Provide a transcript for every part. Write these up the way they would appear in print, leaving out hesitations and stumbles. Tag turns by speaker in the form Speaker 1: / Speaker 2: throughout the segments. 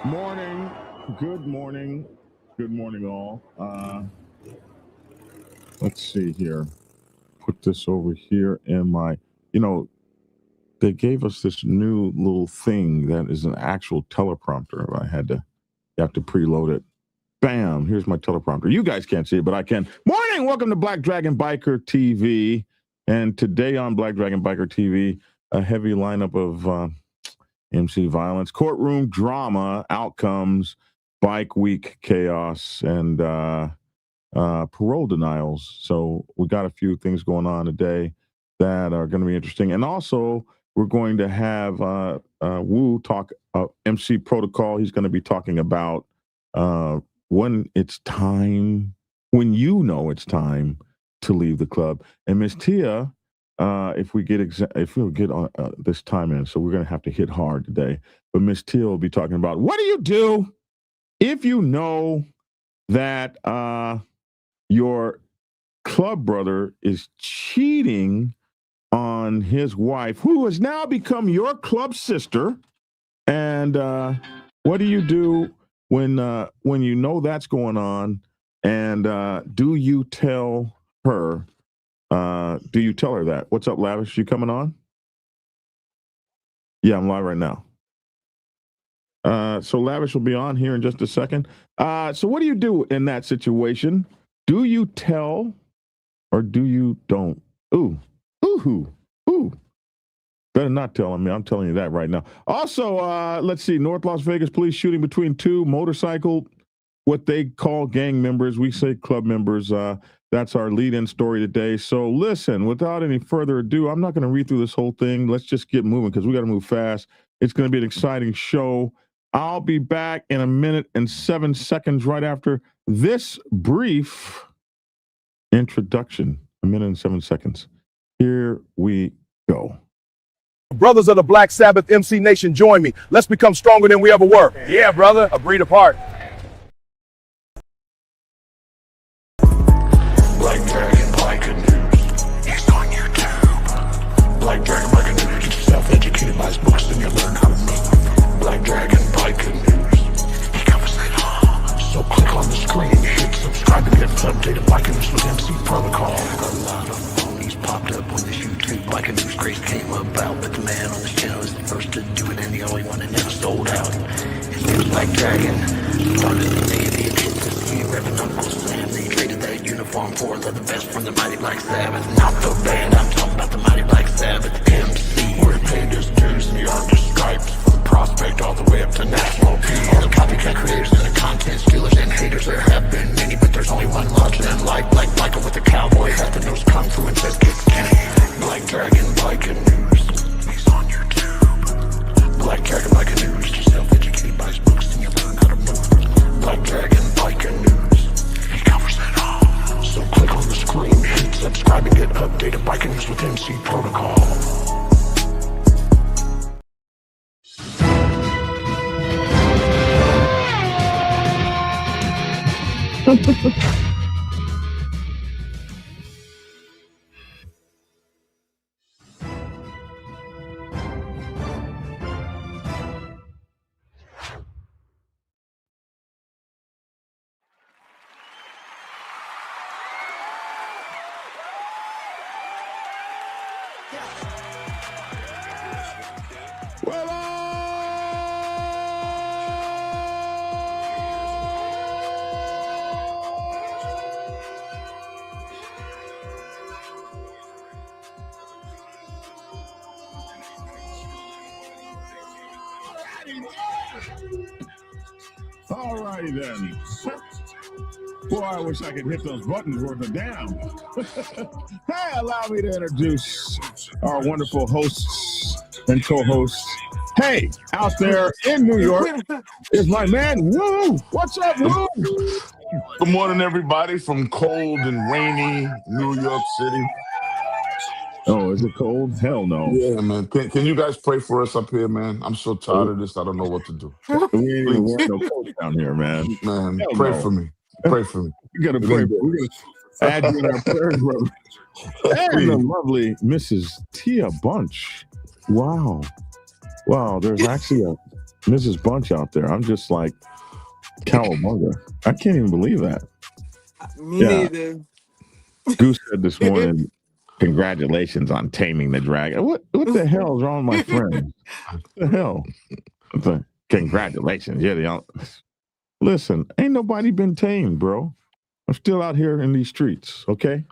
Speaker 1: Morning. Good morning. Good morning, all. Let's see here. Put this over here in my, they gave us this new little thing that is an actual teleprompter. You have to preload it. Bam, here's my teleprompter. You guys can't see it, but I can. Morning, welcome to Black Dragon Biker TV. And today on Black Dragon Biker TV, a heavy lineup of MC violence, courtroom drama, outcomes, bike week chaos, and parole denials. So we got a few things going on today that are going to be interesting. And also, we're going to have Wu talk MC protocol. He's going to be talking about when it's time, when you know it's time to leave the club. And Miss Tia, if we'll get on this time in, so we're going to have to hit hard today. But Miss Tia will be talking about what do you do if you know that your club brother is cheating on his wife, who has now become your club sister, and what do you do when you know that's going on, and do you tell her? Do you tell her that? What's up, Lavish? You coming on? Yeah, I'm live right now. So Lavish will be on here in just a second. So what do you do in that situation? Do you tell or do you don't? Ooh. Better not tell me. I'm telling you that right now. Also, let's see. North Las Vegas police shooting between two motorcycle, what they call gang members. We say club members. That's our lead-in story today. So listen, without any further ado, I'm not going to read through this whole thing. Let's just get moving because we got to move fast. It's going to be an exciting show. I'll be back in a minute and 7 seconds right after this brief introduction. A minute and 7 seconds. Here we go.
Speaker 2: Brothers of the Black Sabbath MC Nation, join me. Let's become stronger than we ever were. Yeah, brother. Agreed apart.
Speaker 3: Black Dragon Biker News. It's on YouTube. Black Dragon Biker News. Get yourself educated by his books and you'll learn how to move. Black Dragon Biker News. He covers it all. So click on the screen, hit subscribe and get updated Biker News with MC Protocol. A lot of phonies popped up when this YouTube Biker News craze came about, but the man on this channel is the first to do it and the only one that never sold out. His name is Black Dragon. Started the day the intensity, Reverend Uncle Sam. They traded that uniform for the best from the mighty Black Sabbath. Not the band, I'm talking about the mighty Black Sabbath MC. We're paid his dues and the artist stripes from prospect all the way up to national P. All the copycat creators and the content stealers and haters, there have been many, but there's only one larger than life. Like Michael with the cowboy hat that knows kung fu and says kick Kenny. Black Dragon Biker News. He's on YouTube. Black Dragon Biker News. Get yourself educated by his books and you learn how to move. Black Dragon Biker News. He covers it all. So click on the screen, hit subscribe and get updated Biker News with MC Protocol.
Speaker 1: All righty then. Boy, I wish I could hit those buttons worth a damn. Hey, allow me to introduce our wonderful hosts and co-hosts. Hey, out there in New York is my man, Woo. What's up, Woo?
Speaker 4: Good morning, everybody, from cold and rainy New York City.
Speaker 1: Oh, is it cold? Hell no.
Speaker 4: Yeah, man. Can you guys pray for us up here, man? I'm so tired of this. I don't know what to do.
Speaker 1: We ain't even wearing no coats down here, man.
Speaker 4: Man, pray for me. Pray for me.
Speaker 1: You gotta pray. We're gonna add you in our prayers, brother. And the lovely Mrs. Tia Bunch. Wow. Wow, there's actually Mrs. Bunch out there. I'm just like cowabunga. I can't even believe that.
Speaker 5: Me neither.
Speaker 1: Goose said this morning, congratulations on taming the dragon. What the hell is wrong with my friend? What the hell? Congratulations. Yeah, listen, ain't nobody been tamed, bro. I'm still out here in these streets, okay?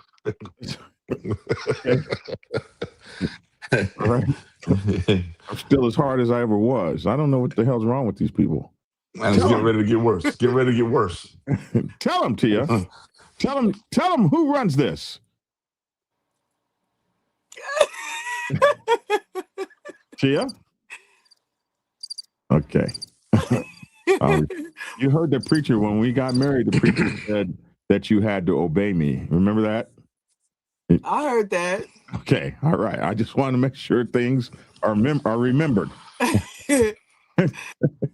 Speaker 1: All right. I'm still as hard as I ever was. I don't know what the hell's wrong with these people.
Speaker 4: Man, it's getting ready to get worse. Get ready to get worse.
Speaker 1: Tell them, Tia. Tell them who runs this. Tia? Okay. You heard the preacher when we got married. The preacher said that you had to obey me. Remember that?
Speaker 5: I heard that.
Speaker 1: Okay. All right. I just want to make sure things are remembered.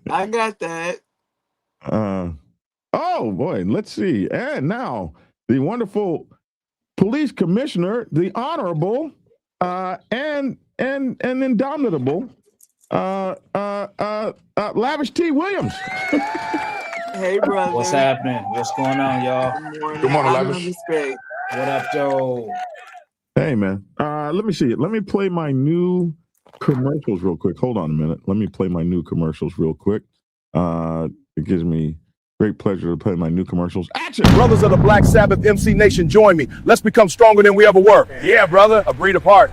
Speaker 5: I got that.
Speaker 1: Oh boy. Let's see. And now the wonderful police commissioner, the honorable and indomitable Lavish T. Williams.
Speaker 5: Hey, brother.
Speaker 6: What's happening? What's going on, y'all?
Speaker 4: Good morning, Lavish.
Speaker 5: Respect.
Speaker 6: What up, Joe?
Speaker 1: Hey, man. Let me see it. Let me play my new commercials real quick. Hold on a minute. Let me play my new commercials real quick. It gives me great pleasure to play my new commercials. Action!
Speaker 2: Brothers of the Black Sabbath MC Nation, join me. Let's become stronger than we ever were. Yeah, brother. A breed apart.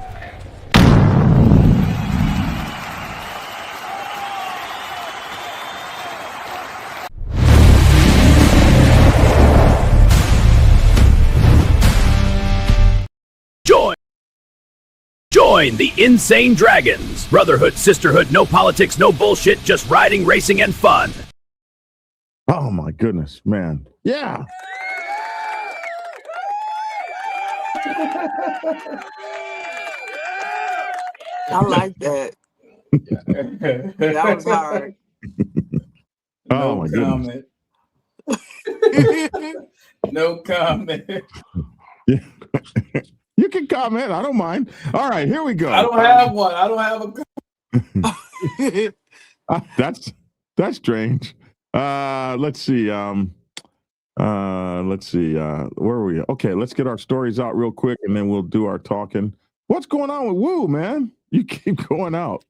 Speaker 7: Join the Insane Dragons. Brotherhood, sisterhood, no politics, no bullshit, just riding, racing, and fun.
Speaker 1: Oh my goodness, man. Yeah.
Speaker 5: I like that. That was hard.
Speaker 1: Oh my goodness.
Speaker 6: No comment.
Speaker 1: Yeah. You can comment. I don't mind. All right, here we go.
Speaker 6: I don't have one. I don't have a.
Speaker 1: That's strange. Let's see. Where are we? Okay, let's get our stories out real quick, and then we'll do our talking. What's going on with Woo, man? You keep going out.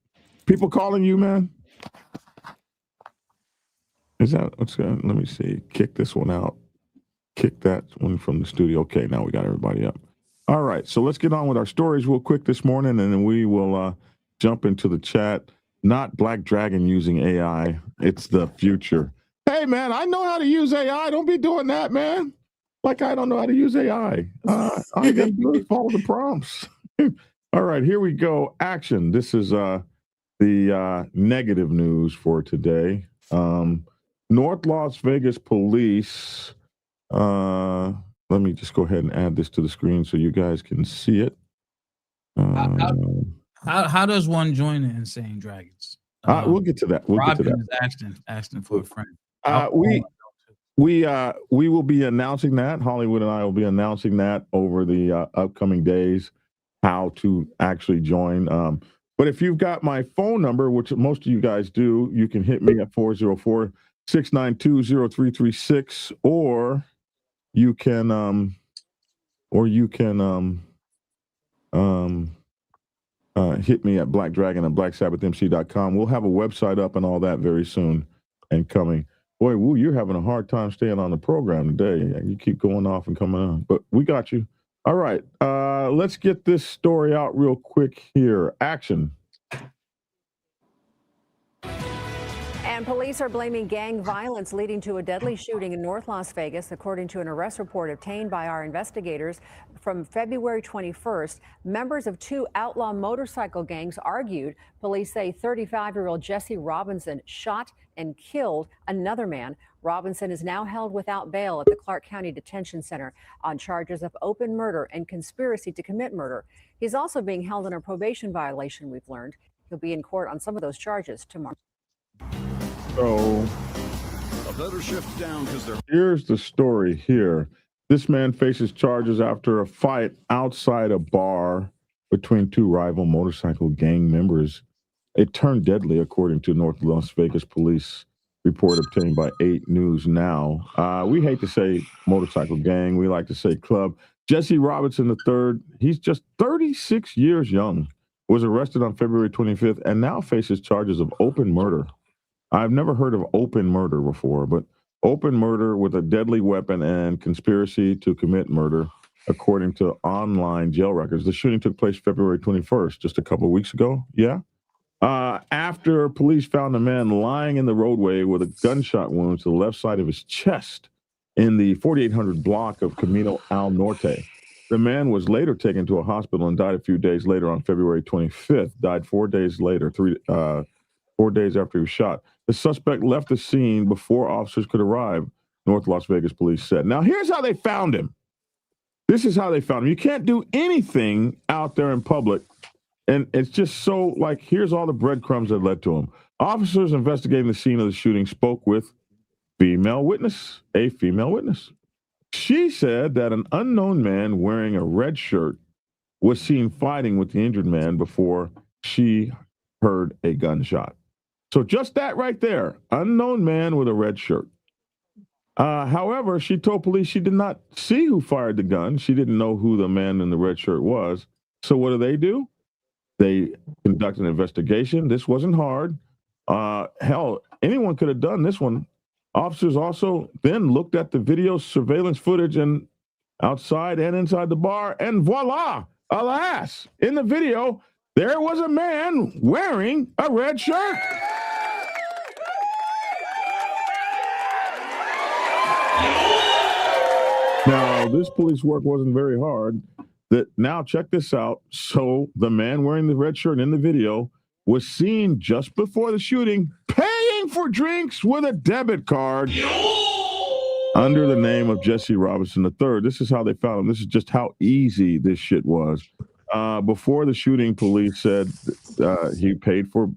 Speaker 1: People calling you, man. Is that what's going? Let me see. Kick this one out. Kick that one from the studio. Okay, now we got everybody up. All right, so let's get on with our stories real quick this morning, and then we will jump into the chat. Not Black Dragon using AI. It's the future. Hey, man, I know how to use AI. Don't be doing that, man. Like I don't know how to use AI. All I got to do is follow the prompts. All right, here we go. Action. This is the negative news for today. North Las Vegas police. Let me just go ahead and add this to the screen so you guys can see it.
Speaker 8: How does one join the Insane Dragons?
Speaker 1: We'll get to that. We'll
Speaker 8: Robin
Speaker 1: get to that.
Speaker 8: is asking for a friend.
Speaker 1: We will be announcing that. Hollywood and I will be announcing that over the upcoming days, how to actually join. But if you've got my phone number, which most of you guys do, you can hit me at 404-692-0336, or you can hit me at Black Dragon and BlackSabbathMC.com. We'll have a website up and all that very soon and coming. Boy, Woo, you're having a hard time staying on the program today. You keep going off and coming on, but we got you. All right, let's get this story out real quick here. Action.
Speaker 9: And police are blaming gang violence leading to a deadly shooting in North Las Vegas, according to an arrest report obtained by our investigators. From February 21st, members of two outlaw motorcycle gangs argued. Police say 35-year-old Jesse Robinson shot and killed another man. Robinson is now held without bail at the Clark County Detention Center on charges of open murder and conspiracy to commit murder. He's also being held on a probation violation, we've learned. He'll be in court on some of those charges tomorrow.
Speaker 1: So here's the story here. This man faces charges after a fight outside a bar between two rival motorcycle gang members. It turned deadly, according to North Las Vegas police report obtained by 8 News Now. We hate to say motorcycle gang. We like to say club. Jesse Robinson III, he's just 36 years young, was arrested on February 25th and now faces charges of open murder. I've never heard of open murder before, but open murder with a deadly weapon and conspiracy to commit murder, according to online jail records. The shooting took place February 21st, just a couple of weeks ago. Yeah. After police found a man lying in the roadway with a gunshot wound to the left side of his chest in the 4800 block of Camino al Norte. The man was later taken to a hospital and died a few days later on February 25th, died 4 days later, 4 days after he was shot. The suspect left the scene before officers could arrive, North Las Vegas police said. Now, here's how they found him. This is how they found him. You can't do anything out there in public. And it's just so, like, here's all the breadcrumbs that led to him. Officers investigating the scene of the shooting spoke with a female witness. She said that an unknown man wearing a red shirt was seen fighting with the injured man before she heard a gunshot. So just that right there, unknown man with a red shirt. However, she told police she did not see who fired the gun. She didn't know who the man in the red shirt was. So what do? They conducted an investigation. This wasn't hard. Hell, anyone could have done this one. Officers also then looked at the video surveillance footage and outside and inside the bar, and voila, alas, in the video, there was a man wearing a red shirt. Now, this police work wasn't very hard. Now, check this out. So the man wearing the red shirt in the video was seen just before the shooting paying for drinks with a debit card under the name of Jesse Robinson III. This is how they found him. This is just how easy this shit was. Before the shooting, police said he paid for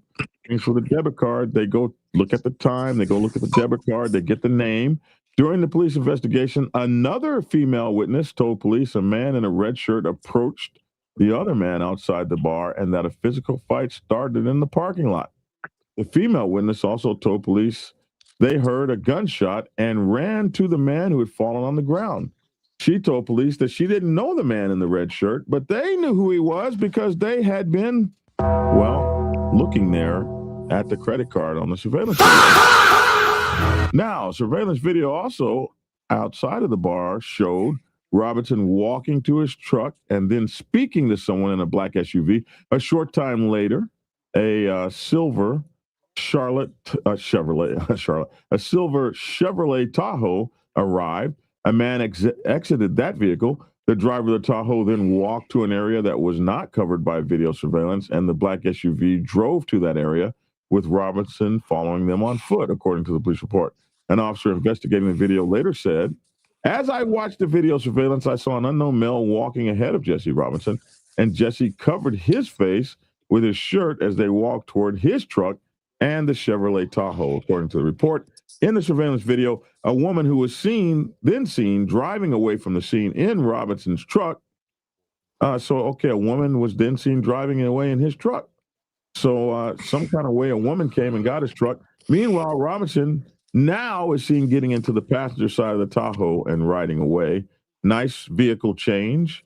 Speaker 1: drinks with a debit card. They go look at the time. They go look at the debit card. They get the name. During the police investigation, another female witness told police a man in a red shirt approached the other man outside the bar and that a physical fight started in the parking lot. The female witness also told police they heard a gunshot and ran to the man who had fallen on the ground. She told police that she didn't know the man in the red shirt, but they knew who he was because they had been, well, looking there at the credit card on the surveillance video. Now, surveillance video also outside of the bar showed Robinson walking to his truck and then speaking to someone in a black SUV. A short time later, a silver Chevrolet Tahoe arrived. A man exited that vehicle. The driver of the Tahoe then walked to an area that was not covered by video surveillance, and the black SUV drove to that area with Robinson following them on foot, according to the police report. An officer investigating the video later said, as I watched the video surveillance, I saw an unknown male walking ahead of Jesse Robinson, and Jesse covered his face with his shirt as they walked toward his truck and the Chevrolet Tahoe, according to the report. In the surveillance video, a woman who was seen driving away from the scene in Robinson's truck. A woman was then seen driving away in his truck. So some kind of way a woman came and got his truck. Meanwhile, Robinson now is seen getting into the passenger side of the Tahoe and riding away. Nice vehicle change.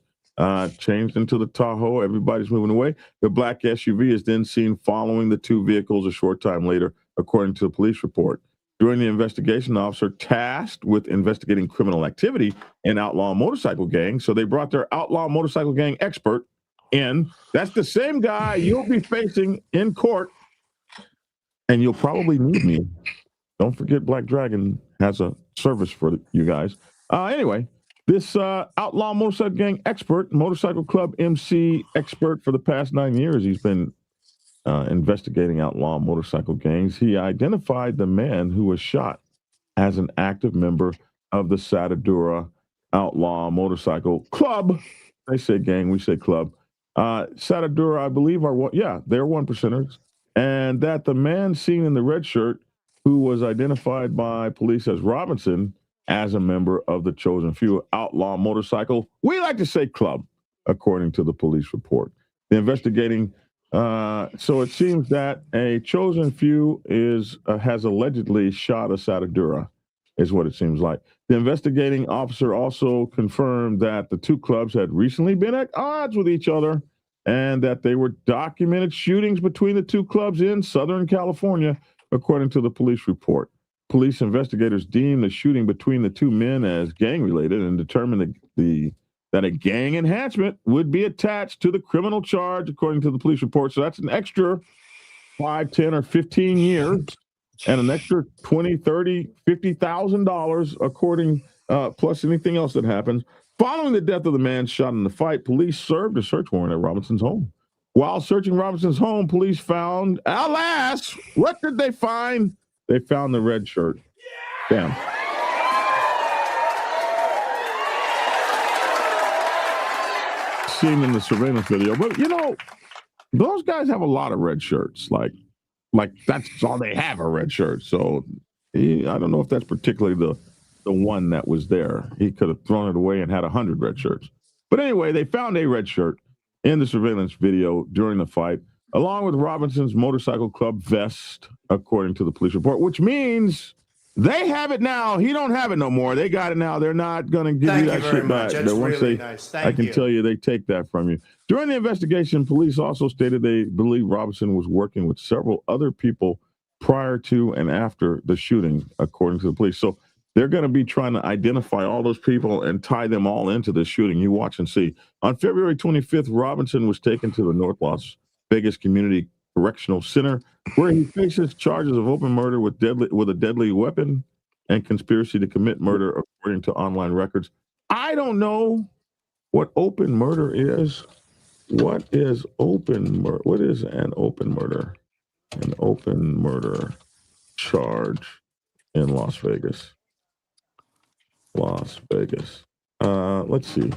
Speaker 1: Changed into the Tahoe. Everybody's moving away. The black SUV is then seen following the two vehicles a short time later, according to the police report. During the investigation, the officer tasked with investigating criminal activity in outlaw motorcycle gangs. So they brought their outlaw motorcycle gang expert in. That's the same guy you'll be facing in court, and you'll probably need me. Don't forget Black Dragon has a service for you guys. Anyway, this outlaw motorcycle gang expert, motorcycle club MC expert for the past 9 years, he's been investigating outlaw motorcycle gangs. He identified the man who was shot as an active member of the Satadura Outlaw Motorcycle Club. They say gang, we say club. Satadura, I believe, they're one percenters. And that the man seen in the red shirt, who was identified by police as Robinson, as a member of the chosen few outlaw motorcycle, we like to say club, according to the police report. The investigating So it seems that a chosen few has allegedly shot Asadadura, is what it seems like. The investigating officer also confirmed that the two clubs had recently been at odds with each other and that they were documented shootings between the two clubs in Southern California, according to the police report. Police investigators deemed the shooting between the two men as gang-related and determined that a gang enhancement would be attached to the criminal charge, according to the police report. So that's an extra 5, 10, or 15 years and an extra $20, $30, $50,000, according plus anything else that happens. Following the death of the man shot in the fight, police served a search warrant at Robinson's home. While searching Robinson's home, police found, alas, what did they find? They found the red shirt. Damn. Seen in the surveillance video, but those guys have a lot of red shirts. Like that's all they have are red shirts. So I don't know if that's particularly the one that was there. He could have thrown it away and had 100 red shirts. But anyway, they found a red shirt in the surveillance video during the fight, along with Robinson's motorcycle club vest, according to the police report, which means they have it now. He don't have it no more. They got it now. They're not going to give you that shit back.
Speaker 6: That's really nice.
Speaker 1: I can tell you they take that from you. During the investigation, police also stated they believe Robinson was working with several other people prior to and after the shooting, according to the police. So they're going to be trying to identify all those people and tie them all into the shooting. You watch and see. On February 25th, Robinson was taken to the North Las Vegas Community Correctional Center, where he faces charges of open murder with a deadly weapon and conspiracy to commit murder, according to online records. I don't know what open murder is. What is open murder? What is an open murder? An open murder charge in Las Vegas. Las Vegas. Let's see.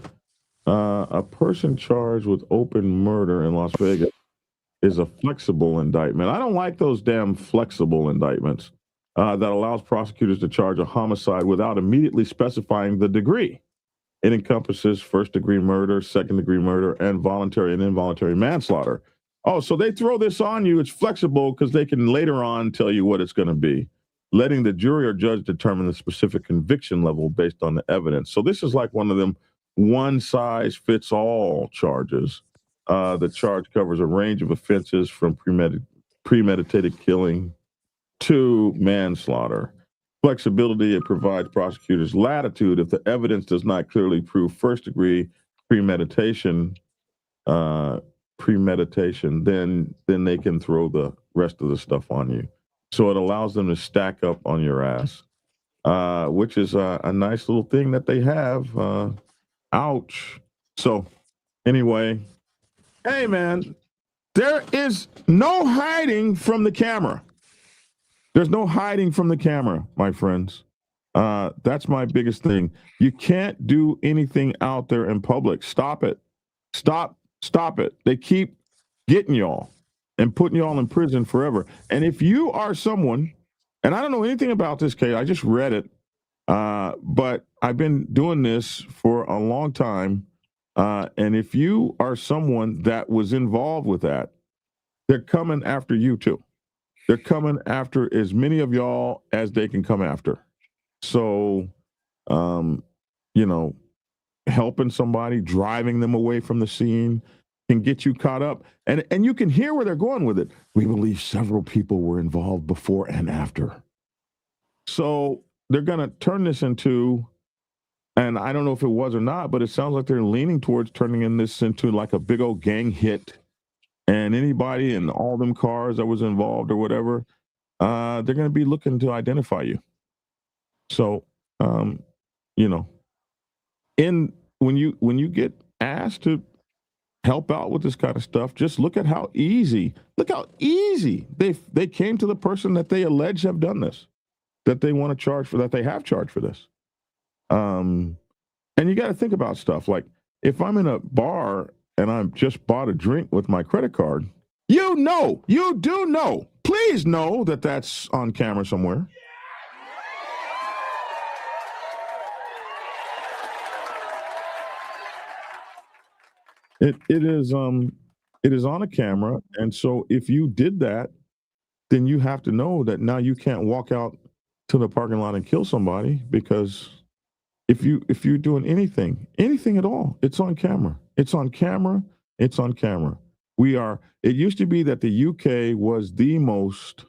Speaker 1: A person charged with open murder in Las Vegas is a flexible indictment. I don't like those damn flexible indictments that allows prosecutors to charge a homicide without immediately specifying the degree. It encompasses first-degree murder, second-degree murder, and voluntary and involuntary manslaughter. Oh, so they throw this on you. It's flexible because they can later on tell you what it's going to be, letting the jury or judge determine the specific conviction level based on the evidence. So this is like one of them one-size-fits-all charges. The charge covers a range of offenses from premeditated killing to manslaughter. Flexibility, it provides prosecutors latitude if the evidence does not clearly prove first-degree premeditation, then they can throw the rest of the stuff on you. So it allows them to stack up on your ass, which is a nice little thing that they have. Ouch. So anyway, hey, man, there is no hiding from the camera. There's no hiding from the camera, my friends. That's my biggest thing. You can't do anything out there in public. Stop it. Stop it. They keep getting y'all and putting y'all in prison forever. And if you are someone, and I don't know anything about this case, I just read it, but I've been doing this for a long time. And if you are someone that was involved with that, they're coming after you too. They're coming after as many of y'all as they can come after. So, helping somebody, driving them away from the scene can get you caught up. And you can hear where they're going with it. We believe several people were involved before and after. So they're going to turn this into, and I don't know if it was or not, but it sounds like they're leaning towards turning this into like a big old gang hit. And anybody in all them cars that was involved or whatever, they're going to be looking to identify you. So, when you get asked to help out with this kind of stuff, just look how easy they came to the person that they allege have done this, that they want to charge for, that they have charged for this. And you got to think about stuff like if I'm in a bar and I've just bought a drink with my credit card, you do know, please know that that's on camera somewhere. It is It is on a camera. And so if you did that, then you have to know that now you can't walk out to the parking lot and kill somebody, because if you're doing anything at all, it's on camera. It's on camera. It's on camera. It used to be that the UK was the most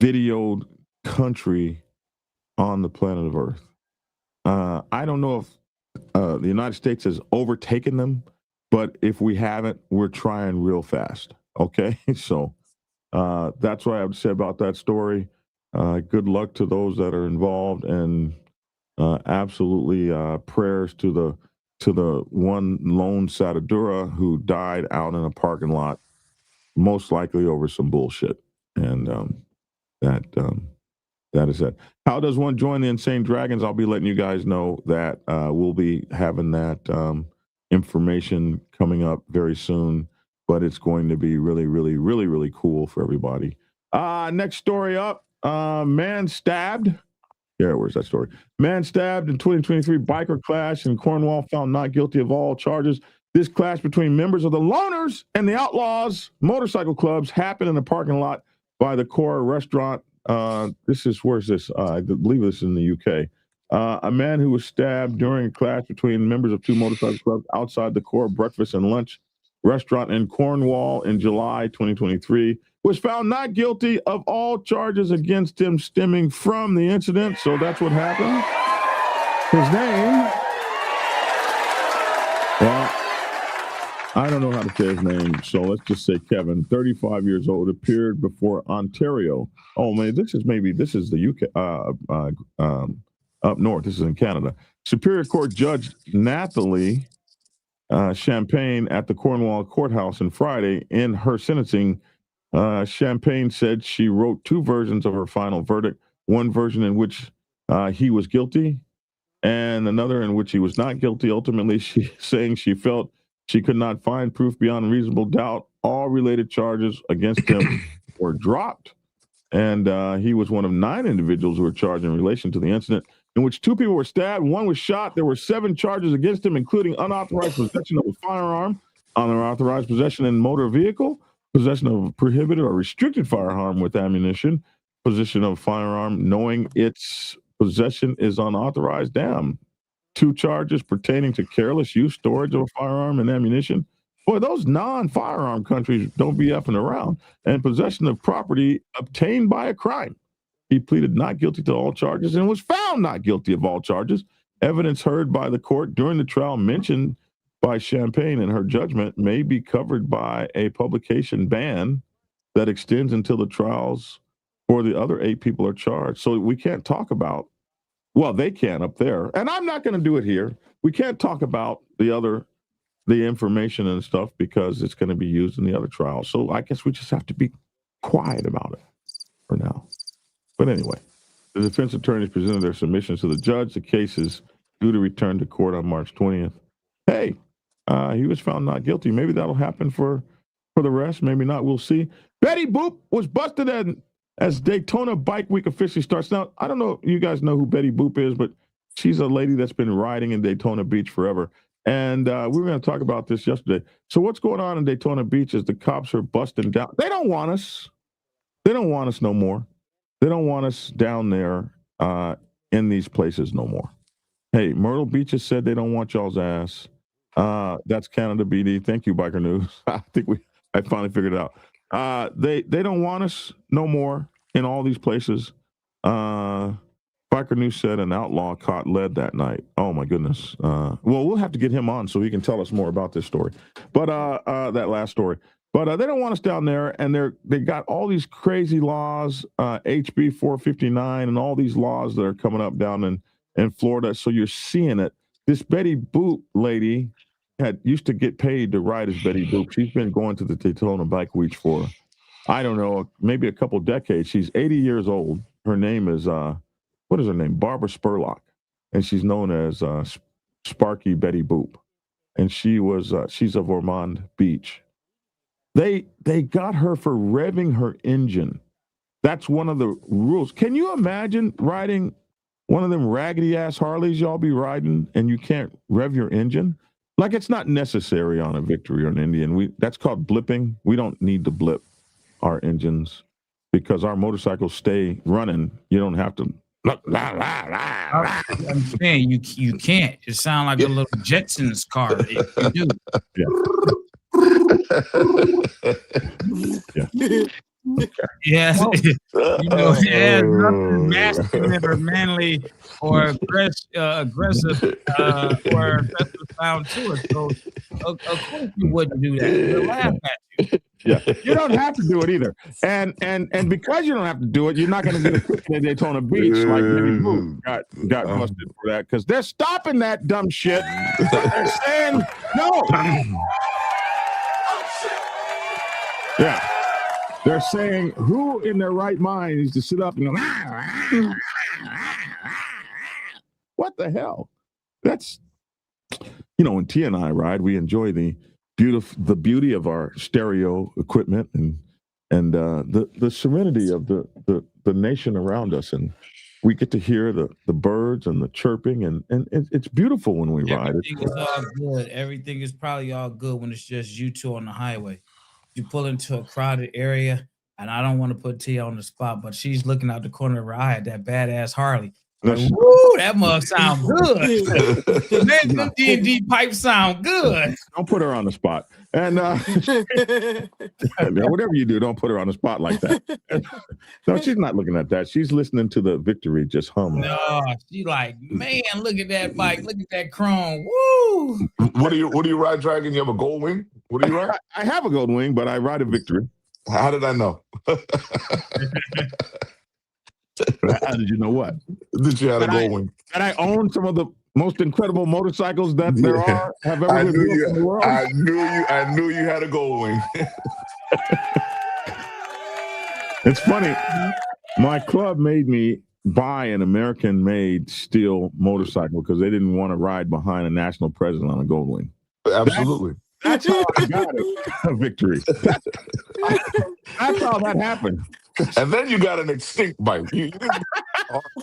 Speaker 1: videoed country on the planet of Earth. I don't know if the United States has overtaken them, but if we haven't, we're trying real fast. Okay, so that's what I would say about that story. Good luck to those that are involved, and absolutely prayers to the one lone Satadura who died out in a parking lot, most likely over some bullshit. And that is it. How does one join the Insane Dragons? I'll be letting you guys know that. We'll be having that information coming up very soon, but it's going to be really, really, really, really cool for everybody. Next story up, man stabbed. Yeah, where's that story? Man stabbed in 2023 biker clash in Cornwall, found not guilty of all charges. This clash between members of the Loners and the Outlaws motorcycle clubs happened in a parking lot by the Core restaurant. Where's this? I believe this is in the UK. A man who was stabbed during a clash between members of two motorcycle clubs outside the Core breakfast and lunch restaurant in Cornwall in July 2023 was found not guilty of all charges against him stemming from the incident. So that's what happened. His name, well, I don't know how to say his name, so let's just say Kevin, 35 years old, appeared before Ontario. Oh man, this is the UK, up north. This is in Canada. Superior Court Judge Nathalie Champagne at the Cornwall courthouse on Friday. In her sentencing, Champagne said she wrote two versions of her final verdict, one version in which he was guilty and another in which he was not guilty. Ultimately, saying she felt she could not find proof beyond reasonable doubt. All related charges against him were dropped. And he was one of 9 individuals who were charged in relation to the incident in which 2 people were stabbed, 1 was shot. There were 7 charges against him, including unauthorized possession of a firearm, unauthorized possession in motor vehicle, possession of a prohibited or restricted firearm with ammunition, possession of a firearm knowing its possession is unauthorized. Damn. 2 charges pertaining to careless use, storage of a firearm and ammunition. Boy, those non-firearm countries don't be effing around. And possession of property obtained by a crime. He pleaded not guilty to all charges and was found not guilty of all charges. Evidence heard by the court during the trial mentioned by Champagne in her judgment may be covered by a publication ban that extends until the trials for the other 8 people are charged. So we can't talk about, well, they can up there. And I'm not going to do it here. We can't talk about the information and stuff because it's going to be used in the other trials. So I guess we just have to be quiet about it for now. But anyway, the defense attorneys presented their submissions to the judge. The case is due to return to court on March 20th. Hey, he was found not guilty. Maybe that'll happen for the rest. Maybe not. We'll see. Betty Boop was busted as Daytona Bike Week officially starts. Now, I don't know if you guys know who Betty Boop is, but she's a lady that's been riding in Daytona Beach forever. And we were going to talk about this yesterday. So what's going on in Daytona Beach is the cops are busting down. They don't want us. They don't want us no more. They don't want us down there in these places no more. Hey, Myrtle Beach has said they don't want y'all's ass. That's Canada BD. Thank you, Biker News. I finally figured it out. They don't want us no more in all these places. Biker News said an outlaw caught lead that night. Oh my goodness. Well, we'll have to get him on so he can tell us more about this story. But that last story. But they don't want us down there, and they got all these crazy laws, HB 459, and all these laws that are coming up down in Florida. So you're seeing it. This Betty Boop lady used to get paid to ride as Betty Boop. She's been going to the Daytona Bike Week for, I don't know, maybe a couple decades. She's 80 years old. Her name is, what is her name? Barbara Spurlock. And she's known as Sparky Betty Boop. And she's of Ormond Beach. They got her for revving her engine. That's one of the rules. Can you imagine riding one of them raggedy ass Harleys y'all be riding and you can't rev your engine? Like, it's not necessary on a Victory or an Indian. That's called blipping. We don't need to blip our engines because our motorcycles stay running. You don't have to.
Speaker 8: I'm saying you can't. It sounds like a little Jetsons car. You do.
Speaker 1: Yeah.
Speaker 8: Yes, you know, it has nothing masculine or manly or aggressive or aggressive sound to it. So, of course, you wouldn't do that. We'll laugh at you.
Speaker 1: Yeah, you don't have to do it either, and because you don't have to do it, you're not going to get a picture at Daytona Beach like Jimmy Boo got busted for that because they're stopping that dumb shit. They're saying no. Yeah. They're saying, who in their right mind is to sit up and go, what the hell? That's, you know, when T and I ride, we enjoy the beauty of our stereo equipment and the serenity of the nation around us. And we get to hear the birds and the chirping, and it's beautiful when we ride.
Speaker 8: Everything is all good. Everything is probably all good when it's just you two on the highway. You pull into a crowded area, and I don't want to put Tia on the spot, but she's looking out the corner of her eye at that badass Harley. Like, woo, that must sound good. Man, them D&D pipes sound good.
Speaker 1: Don't put her on the spot. And whatever you do, don't put her on the spot like that. No, she's not looking at that. She's listening to the Victory just hum.
Speaker 8: No, she like, man, look at that bike. Look at that chrome. Woo.
Speaker 4: What do you ride, Dragon? You have a gold wing? What do you ride?
Speaker 1: I have a gold wing, but I ride a Victory.
Speaker 4: How did I know?
Speaker 1: How did you know what?
Speaker 4: That you had a gold wing.
Speaker 1: And I own some of the most incredible motorcycles that there have ever been built in the world.
Speaker 4: I knew you had a gold wing.
Speaker 1: It's funny. My club made me buy an American-made steel motorcycle because they didn't want to ride behind a national president on a gold wing.
Speaker 4: Absolutely.
Speaker 1: That's how I got a Victory. That's how that happened.
Speaker 4: And then you got an extinct bike.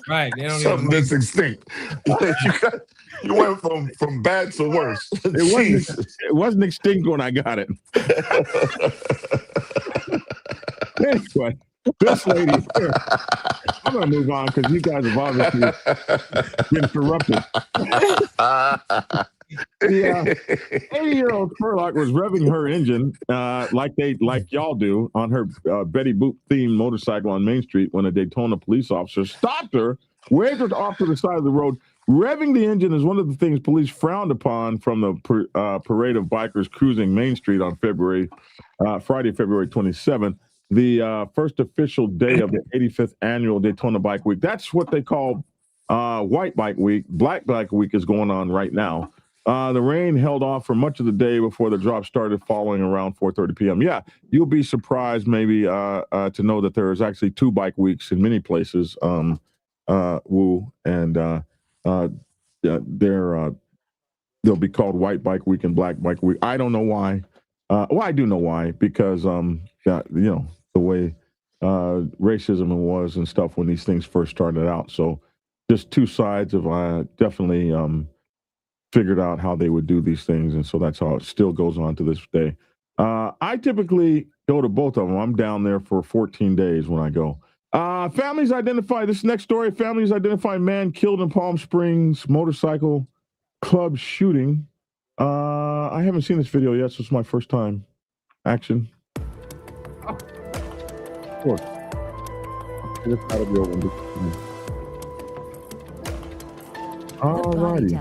Speaker 8: Right. They don't
Speaker 4: something that's extinct. You went from bad to worse.
Speaker 1: It wasn't extinct when I got it. Anyway, this lady here, I'm going to move on because you guys have obviously been corrupted. The 80-year-old Furlock was revving her engine like y'all do on her Betty Boop themed motorcycle on Main Street when a Daytona police officer stopped her, waved her off to the side of the road. Revving the engine is one of the things police frowned upon from the parade of bikers cruising Main Street on Friday, February 27th, the first official day of the 85th annual Daytona Bike Week. That's what they call White Bike Week. Black Bike Week is going on right now. The rain held off for much of the day before the drop started falling around 4:30 p.m. Yeah, you'll be surprised maybe to know that there is actually two bike weeks in many places. Woo, and they'll be called White Bike Week and Black Bike Week. I don't know why. Well, I do know why, because the way racism was and stuff when these things first started out. So just two sides of definitely figured out how they would do these things, and so that's how it still goes on to this day. I typically go to both of them. I'm down there for 14 days when I go. Families identify, this next story, families identify man killed in Palm Springs motorcycle club shooting. I haven't seen this video yet, so it's my first time. Action. Oh, of course. This gotta be over. All righty.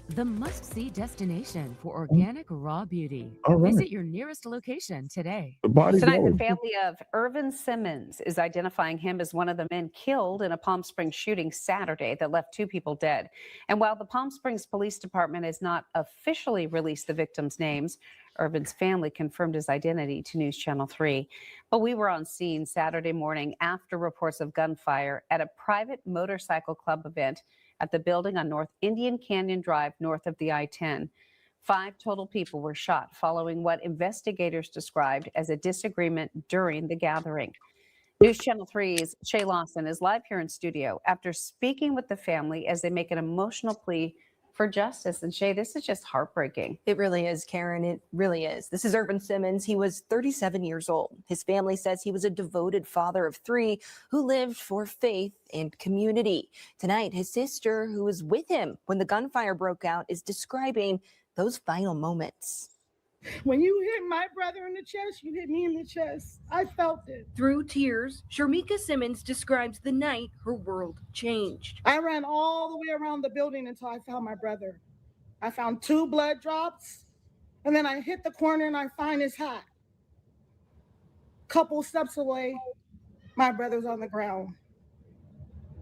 Speaker 10: The must-see destination for organic raw beauty.
Speaker 1: Right.
Speaker 10: Visit your nearest location today.
Speaker 9: Tonight, the family of Irvin Simmons is identifying him as one of the men killed in a Palm Springs shooting Saturday that left 2 people dead. And while the Palm Springs Police Department has not officially released the victims' names, Irvin's family confirmed his identity to News Channel 3. But we were on scene Saturday morning after reports of gunfire at a private motorcycle club event at the building on North Indian Canyon Drive, north of the I-10. 5 total people were shot following what investigators described as a disagreement during the gathering. News Channel 3's Shay Lawson is live here in studio after speaking with the family as they make an emotional plea
Speaker 11: for justice. And Shay, this is just heartbreaking.
Speaker 12: It really is, Karen. It really is. This is Irvin Simmons. He was 37 years old. His family says he was a devoted father of 3 who lived for faith and community. Tonight, his sister, who was with him when the gunfire broke out, is describing those final moments.
Speaker 13: When you hit my brother in the chest, you hit me in the chest. I felt it.
Speaker 14: Through tears, Sharmika Simmons describes the night her world changed.
Speaker 13: I ran all the way around the building until I found my brother. I found 2 blood drops, and then I hit the corner and I find his hat. Couple steps away, my brother's on the ground.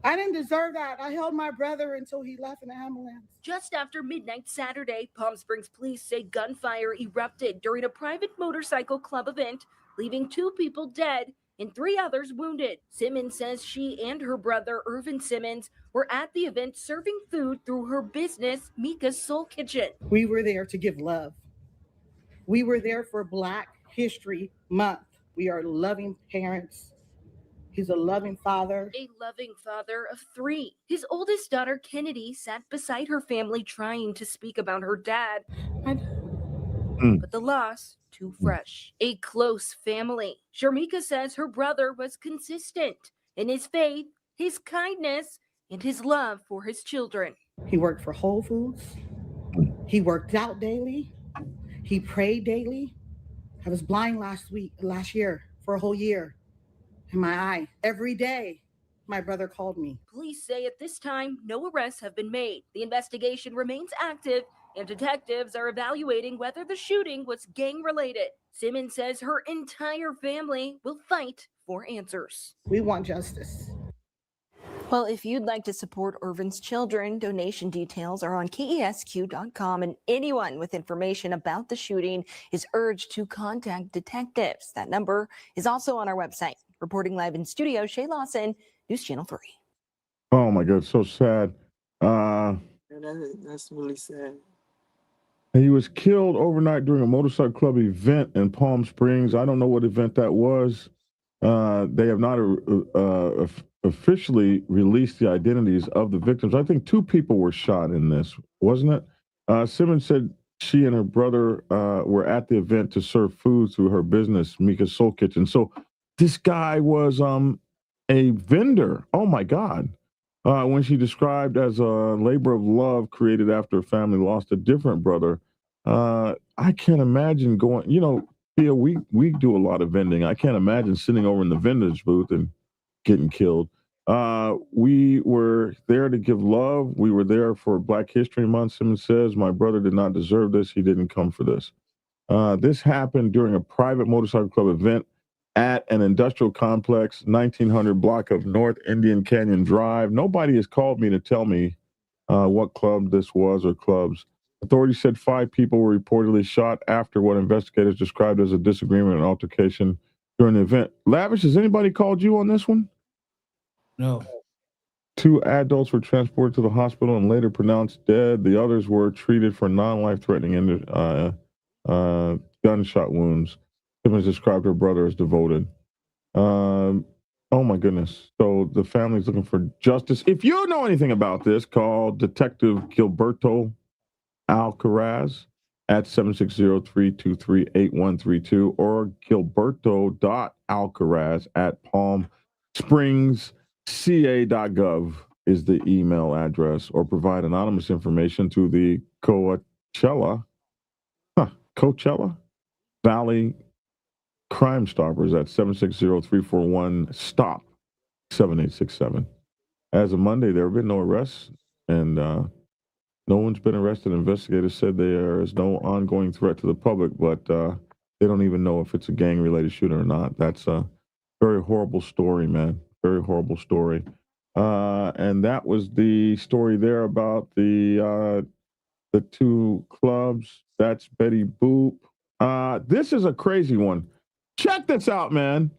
Speaker 13: I didn't deserve that. I held my brother until he left in the ambulance.
Speaker 14: Just after midnight Saturday, Palm Springs police say gunfire erupted during a private motorcycle club event, leaving 2 people dead and 3 others wounded. Simmons says she and her brother, Irvin Simmons, were at the event serving food through her business, Mika's Soul Kitchen.
Speaker 13: We were there to give love. We were there for Black History Month. We are loving parents. He's a loving father.
Speaker 14: A loving father of 3. His oldest daughter, Kennedy, sat beside her family trying to speak about her dad. But the loss, too fresh. A close family. Sharmika says her brother was consistent in his faith, his kindness, and his love for his children.
Speaker 13: He worked for Whole Foods. He worked out daily. He prayed daily. I was blind last year for a whole year. In my eye. Every day, my brother called me.
Speaker 14: Police say at this time, no arrests have been made. The investigation remains active, and detectives are evaluating whether the shooting was gang-related. Simmons says her entire family will fight for answers.
Speaker 13: We want justice.
Speaker 12: Well, if you'd like to support Irvin's children, donation details are on KESQ.com, and anyone with information about the shooting is urged to contact detectives. That number is also on our website. Reporting live in studio, Shay Lawson, News Channel 3.
Speaker 1: Oh my God, so sad.
Speaker 5: That's really sad.
Speaker 1: He was killed overnight during a motorcycle club event in Palm Springs. I don't know what event that was. They have not officially released the identities of the victims. I think 2 people were shot in this, wasn't it? Simmons said she and her brother were at the event to serve food through her business, Mika's Soul Kitchen. So this guy was a vendor. Oh my God. When she described as a labor of love created after a family lost a different brother. I can't imagine going, Thea, we do a lot of vending. I can't imagine sitting over in the vendor's booth and getting killed. We were there to give love. We were there for Black History Month. Simmons says, my brother did not deserve this. He didn't come for this. This happened during a private motorcycle club event at an industrial complex, 1900 block of North Indian Canyon Drive. Nobody has called me to tell me what club this was or clubs. Authorities said 5 people were reportedly shot after what investigators described as a disagreement and altercation during the event. Lavish, has anybody called you on this one?
Speaker 8: No.
Speaker 1: 2 adults were transported to the hospital and later pronounced dead. The others were treated for non-life-threatening gunshot wounds. Simmons described her brother as devoted. Oh my goodness. So the family's looking for justice. If you know anything about this, call Detective Gilberto Alcaraz at 760-323-8132 or gilberto.alcaraz at palmspringsca.gov is the email address, or provide anonymous information to the Coachella Valley Crime Stoppers at 760-341-STOP-7867. As of Monday, there have been no arrests, and no one's been arrested. Investigators said there is no ongoing threat to the public, but they don't even know if it's a gang-related shooting or not. That's a very horrible story, man. Very horrible story. And that was the story there about the 2 clubs. That's Betty Boop. This is a crazy one. Check this out, man.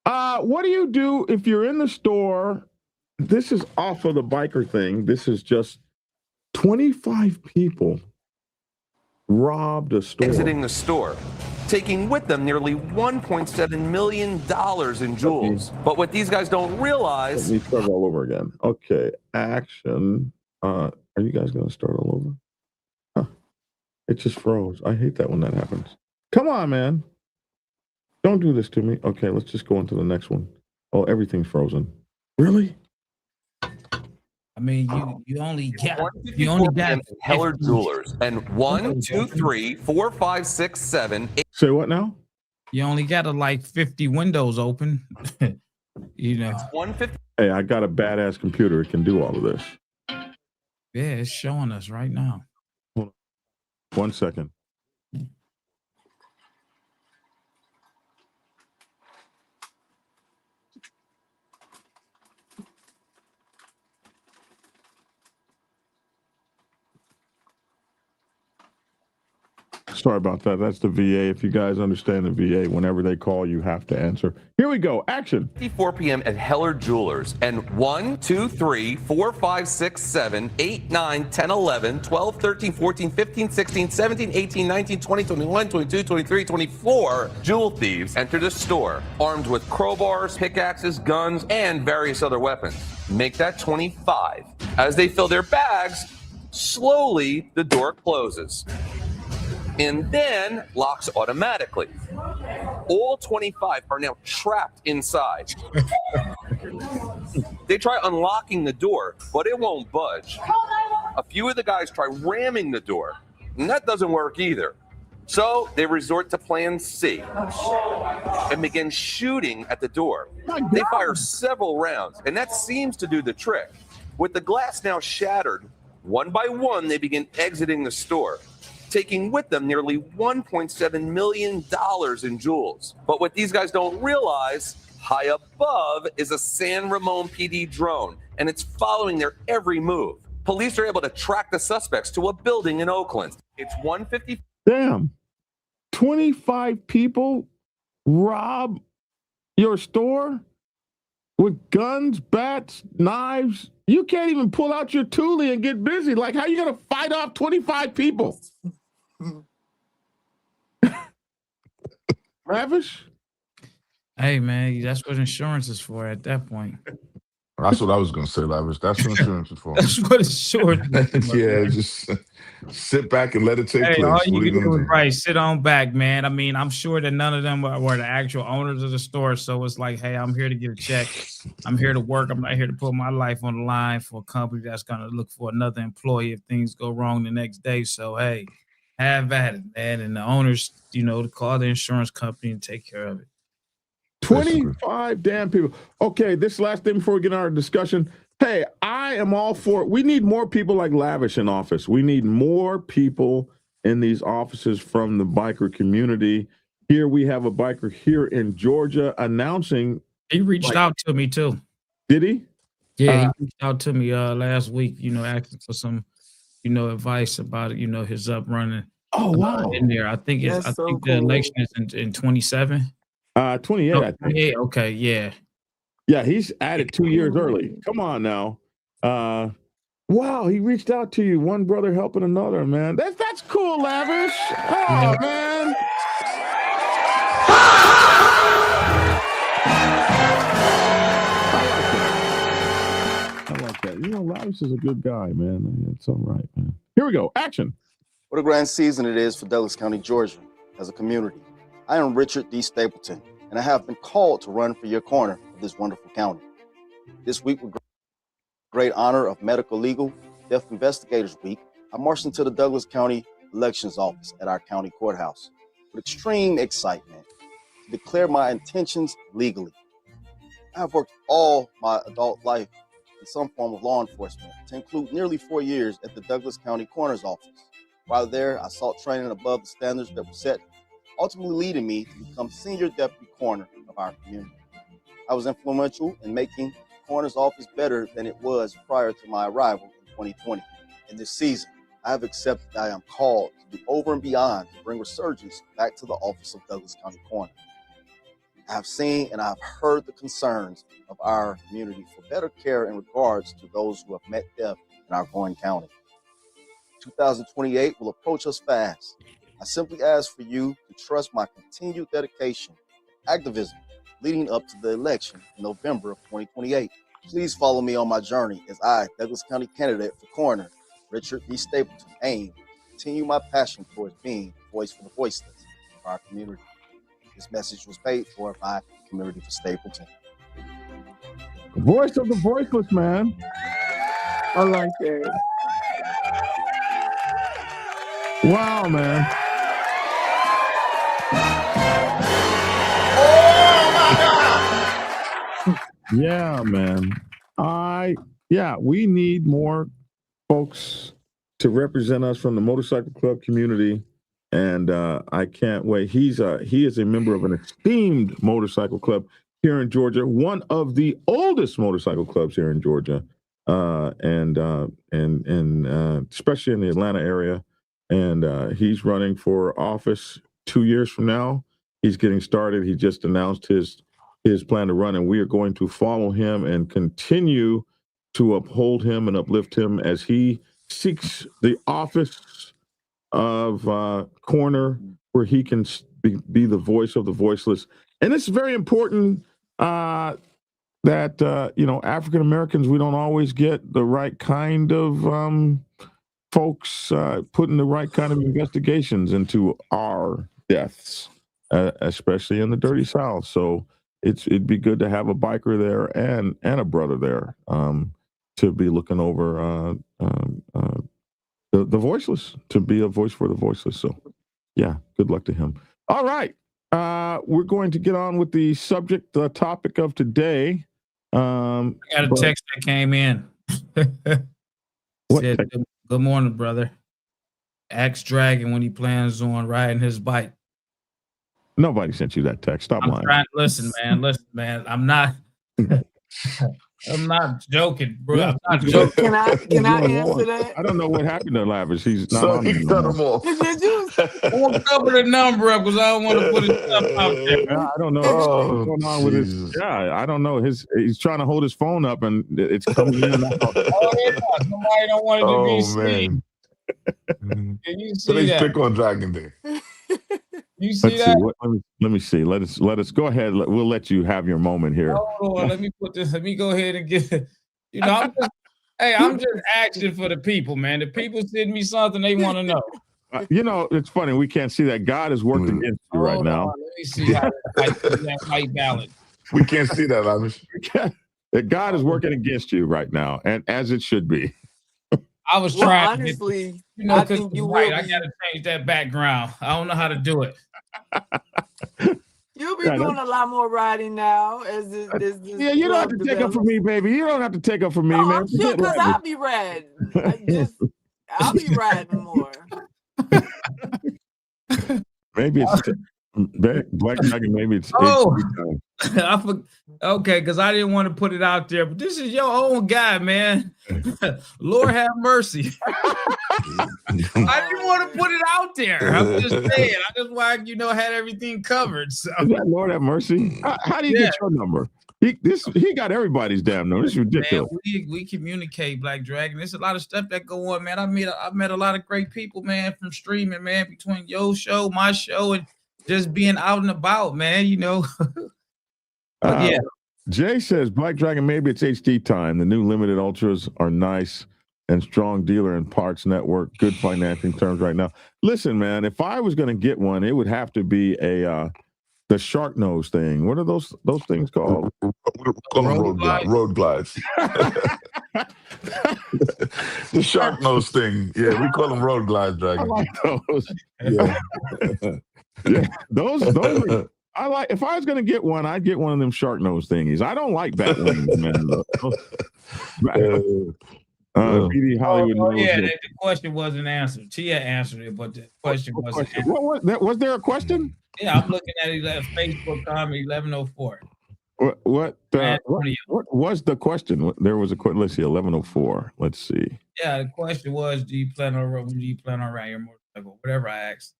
Speaker 1: What do you do if you're in the store? This is off of the biker thing. This is just 25 people robbed a store.
Speaker 15: Exiting the store, taking with them nearly $1.7 million in jewels. But what these guys don't realize...
Speaker 1: Let me start all over again. Okay, action. Are you guys going to start all over? Huh. It just froze. I hate that when that happens. Come on, man. Don't do this to me. Okay, let's just go into the next one. Oh, everything's frozen. Really?
Speaker 8: I mean, you only got
Speaker 15: 1:54 p.m. Heller Jewelers and 1, 2, 3, 4, 5, 6, 7, 8.
Speaker 1: Say what now?
Speaker 8: You only got like 50 windows open. You know.
Speaker 15: 150.
Speaker 1: Hey, I got a badass computer. It can do all of this.
Speaker 8: Yeah, it's showing us right now.
Speaker 1: Hold on. 1 second. Sorry about that. That's the VA. If you guys understand the VA, whenever they call, you have to answer. Here we go. Action.
Speaker 15: 54 p.m. at Heller Jewelers and 1, 2, 3, 4, 5, 6, 7, 8, 9, 10, 11, 12, 13, 14, 15, 16, 17, 18, 19, 20, 21, 22, 23, 24 jewel thieves enter the store armed with crowbars, pickaxes, guns, and various other weapons. Make that 25. As they fill their bags, slowly the door closes and then locks automatically. All 25 are now trapped inside. They try unlocking the door, but it won't budge. A few of the guys try ramming the door, and that doesn't work either. So they resort to plan C and begin shooting at the door. They fire several rounds, and that seems to do the trick. With the glass now shattered, one by one, they begin exiting the store, taking with them nearly $1.7 million in jewels. But what these guys don't realize, high above is a San Ramon PD drone, and it's following their every move. Police are able to track the suspects to a building in Oakland. It's 150.
Speaker 1: Damn. 25 people rob your store with guns, bats, knives. You can't even pull out your toolie and get busy. Like, how are you going to fight off 25 people? Lavish?
Speaker 8: Hey, man, that's what insurance is for at that point.
Speaker 4: That's what I was going to say, Lavish. That's what insurance is for.
Speaker 8: That's what insurance is for.
Speaker 4: Yeah, just sit back and let it take place.
Speaker 8: All you
Speaker 4: What are
Speaker 8: can
Speaker 4: you
Speaker 8: do
Speaker 4: going
Speaker 8: is
Speaker 4: to
Speaker 8: right, sit on back, man. I mean, I'm sure that none of them were the actual owners of the store. So it's like, hey, I'm here to get a check. I'm here to work. I'm not here to put my life on the line for a company that's going to look for another employee if things go wrong the next day. So, hey, have at it, man. And the owners, to call the insurance company and take care of it.
Speaker 1: 25 damn people. Okay, this last thing before we get into our discussion. Hey, I am all for it. We need more people like Lavish in office. We need more people in these offices from the biker community. Here we have a biker here in Georgia announcing.
Speaker 8: He reached out to me too.
Speaker 1: Did he?
Speaker 8: Yeah, he reached out to me last week, asking for some, advice about it, his up running.
Speaker 1: Oh, wow.
Speaker 8: In there. I think the election is in 27.
Speaker 1: 28,
Speaker 8: no,
Speaker 1: I think.
Speaker 8: 28, okay, yeah.
Speaker 1: Yeah, he's added 2 years early. Come on now. Wow, he reached out to you. One brother helping another, man. That's cool, Lavish. Oh, man. I like that. Lavish is a good guy, man. It's all right, man. Here we go. Action.
Speaker 16: What a grand season it is for Douglas County, Georgia, as a community. I am Richard D. Stapleton, and I have been called to run for your corner of this wonderful county. This week, with great honor of Medical Legal Death Investigators Week, I marched into the Douglas County Elections Office at our county courthouse with extreme excitement to declare my intentions legally. I have worked all my adult life in some form of law enforcement, to include nearly 4 years at the Douglas County Coroner's Office. While there, I sought training above the standards that were set, ultimately leading me to become senior deputy coroner of our community. I was influential in making the coroner's office better than it was prior to my arrival in 2020. In this season, I have accepted that I am called to do over and beyond to bring resurgence back to the office of Douglas County Coroner. I have seen and I have heard the concerns of our community for better care in regards to those who have met death in our growing county. 2028 will approach us fast. I simply ask for you to trust my continued dedication and activism leading up to the election in November of 2028. Please follow me on my journey as I, Douglas County candidate for coroner, Richard D. Stapleton, aim to continue my passion towards being a voice for the voiceless of our community. This message was paid for by Community for Stapleton.
Speaker 1: Voice of the voiceless, man.
Speaker 5: I like that.
Speaker 1: Wow, man. Yeah, man. We need more folks to represent us from the motorcycle club community, and I can't wait. He is a member of an esteemed motorcycle club here in Georgia, one of the oldest motorcycle clubs here in Georgia, and especially in the Atlanta area. And he's running for office 2 years from now. He's getting started. He just announced his plan to run, and we are going to follow him and continue to uphold him and uplift him as he seeks the office of coroner, where he can be the voice of the voiceless. And it's very important that African Americans, we don't always get the right kind of folks putting the right kind of investigations into our deaths, especially in the Dirty South. So it'd be good to have a biker there and a brother there to be looking over the voiceless, to be a voice for the voiceless. So yeah, good luck to him. All right. We're going to get on with the subject, the topic of today.
Speaker 8: I got a text that came in. Said, good morning, brother. Ask Dragon when he plans on riding his bike.
Speaker 1: Nobody sent you that text. Stop lying.
Speaker 8: Listen, man. I'm not joking, bro.
Speaker 1: Yeah.
Speaker 8: I'm not joking.
Speaker 5: Can I answer that?
Speaker 1: I don't know what happened to Lavish. He's not
Speaker 4: So
Speaker 1: on
Speaker 4: he
Speaker 1: there
Speaker 4: cut
Speaker 1: no
Speaker 4: him
Speaker 1: more.
Speaker 4: off.
Speaker 8: I won't cover the number up because I don't want to put his stuff out there.
Speaker 1: I don't know what's going on with his. Yeah, I don't know. He's trying to hold his phone up and it's coming in and out.
Speaker 8: Somebody don't want it to be seen.
Speaker 4: Man.
Speaker 8: Can you
Speaker 4: So
Speaker 8: see
Speaker 4: they
Speaker 8: that?
Speaker 4: pick on Dragon Day.
Speaker 8: You see
Speaker 1: Let's
Speaker 8: that?
Speaker 1: see. Let me see. Let us go ahead. We'll let you have your moment here.
Speaker 8: Hold on. Let me put this. Let me go ahead and get. I'm just asking for the people, man. The people send me something they want to know.
Speaker 1: It's funny. We can't see that. God has worked against you right now.
Speaker 8: Let me see how that white balance.
Speaker 4: We can't see that, Lavish.
Speaker 1: That God is working against you right now, and as it should be.
Speaker 8: I was trying.
Speaker 5: Honestly,
Speaker 8: I
Speaker 5: think
Speaker 8: think
Speaker 5: you
Speaker 8: right.
Speaker 5: will
Speaker 8: I
Speaker 5: be.
Speaker 8: got to change that background. I don't know how to do it.
Speaker 5: You'll be doing a lot more riding now as this.
Speaker 1: Yeah, you don't have to take up for me, baby. You don't have to take up for me,
Speaker 5: No,
Speaker 1: man.
Speaker 5: I'm sure because I'll be riding. I'll be riding more.
Speaker 1: Maybe it's Black Dragon. Maybe it's
Speaker 8: okay, because I didn't want to put it out there, but this is your own guy, man. Lord have mercy. I didn't want to put it out there. I'm just saying. I just want had everything covered. So
Speaker 1: Is that Lord have mercy? How do you get your number? He got everybody's damn number. This is ridiculous.
Speaker 8: Man, we communicate, Black Dragon. There's a lot of stuff that go on, man. I met a lot of great people, man, from streaming, man, between your show, my show, and just being out and about, man. But yeah.
Speaker 1: Jay says Black Dragon, maybe it's HD time. The new limited ultras are nice and strong dealer and parts network. Good financing terms right now. Listen, man, if I was going to get one, it would have to be the shark nose thing. What are those things called?
Speaker 4: We call them road glides. The shark nose thing. Yeah, we call them road glides, Dragon.
Speaker 1: I like those. Yeah. Yeah, those are, I like. If I was going to get one, I'd get one of them shark nose thingies. I don't like bat wings, man. PD Hollywood.
Speaker 8: The question wasn't answered. Tia answered it, but the question wasn't answered.
Speaker 1: Was there a question?
Speaker 8: Yeah, I'm looking at Facebook comment 1104.
Speaker 1: What was the question? There was a question. Let's see, 1104. Let's see.
Speaker 8: Yeah, the question was, do you plan on riding your motorcycle? Whatever I asked.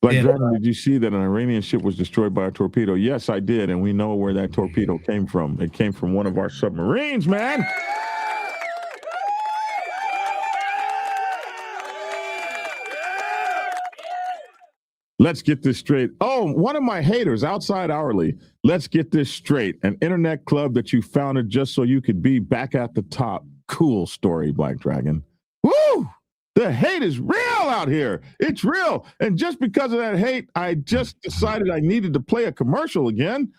Speaker 1: Black Dragon, did you see that an Iranian ship was destroyed by a torpedo? Yes, I did, and we know where that torpedo came from. It came from one of our submarines, man. Let's get this straight. Oh, one of my haters outside hourly. Let's get this straight. An internet club that you founded just so you could be back at the top. Cool story, Black Dragon. Woo! The hate is real out here. It's real. And just because of that hate, I just decided I needed to play a commercial again.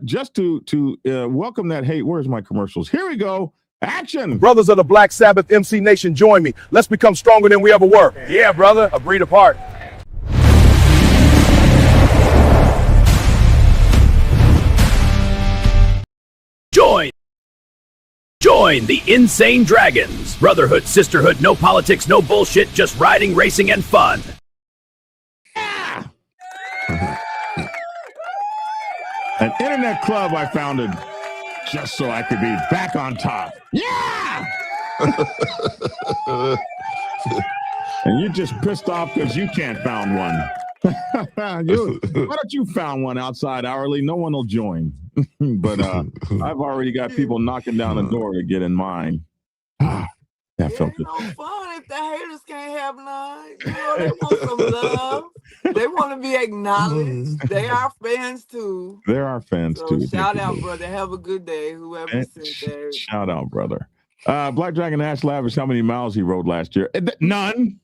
Speaker 1: Just to welcome that hate. Where's my commercials? Here we go. Action.
Speaker 2: Brothers of the Black Sabbath MC Nation, join me. Let's become stronger than we ever were. Yeah, brother. Agree to part.
Speaker 7: Join the Insane Dragons. Brotherhood, sisterhood, no politics, no bullshit, just riding, racing, and fun.
Speaker 1: An internet club I founded just so I could be back on top. Yeah! And you're just pissed off because you can't found one. Why don't you found one outside hourly? No one will join. But I've already got people knocking down the door to get in mine. That felt good.
Speaker 5: No fun if the haters can't have none. You know, they want some love. They want to be acknowledged. They are fans too.
Speaker 1: There are fans
Speaker 5: So
Speaker 1: too.
Speaker 5: shout out, brother. Have a good day. Whoever sent that.
Speaker 1: Shout out, brother. Black Dragon asked Lavish how many miles he rode last year. None.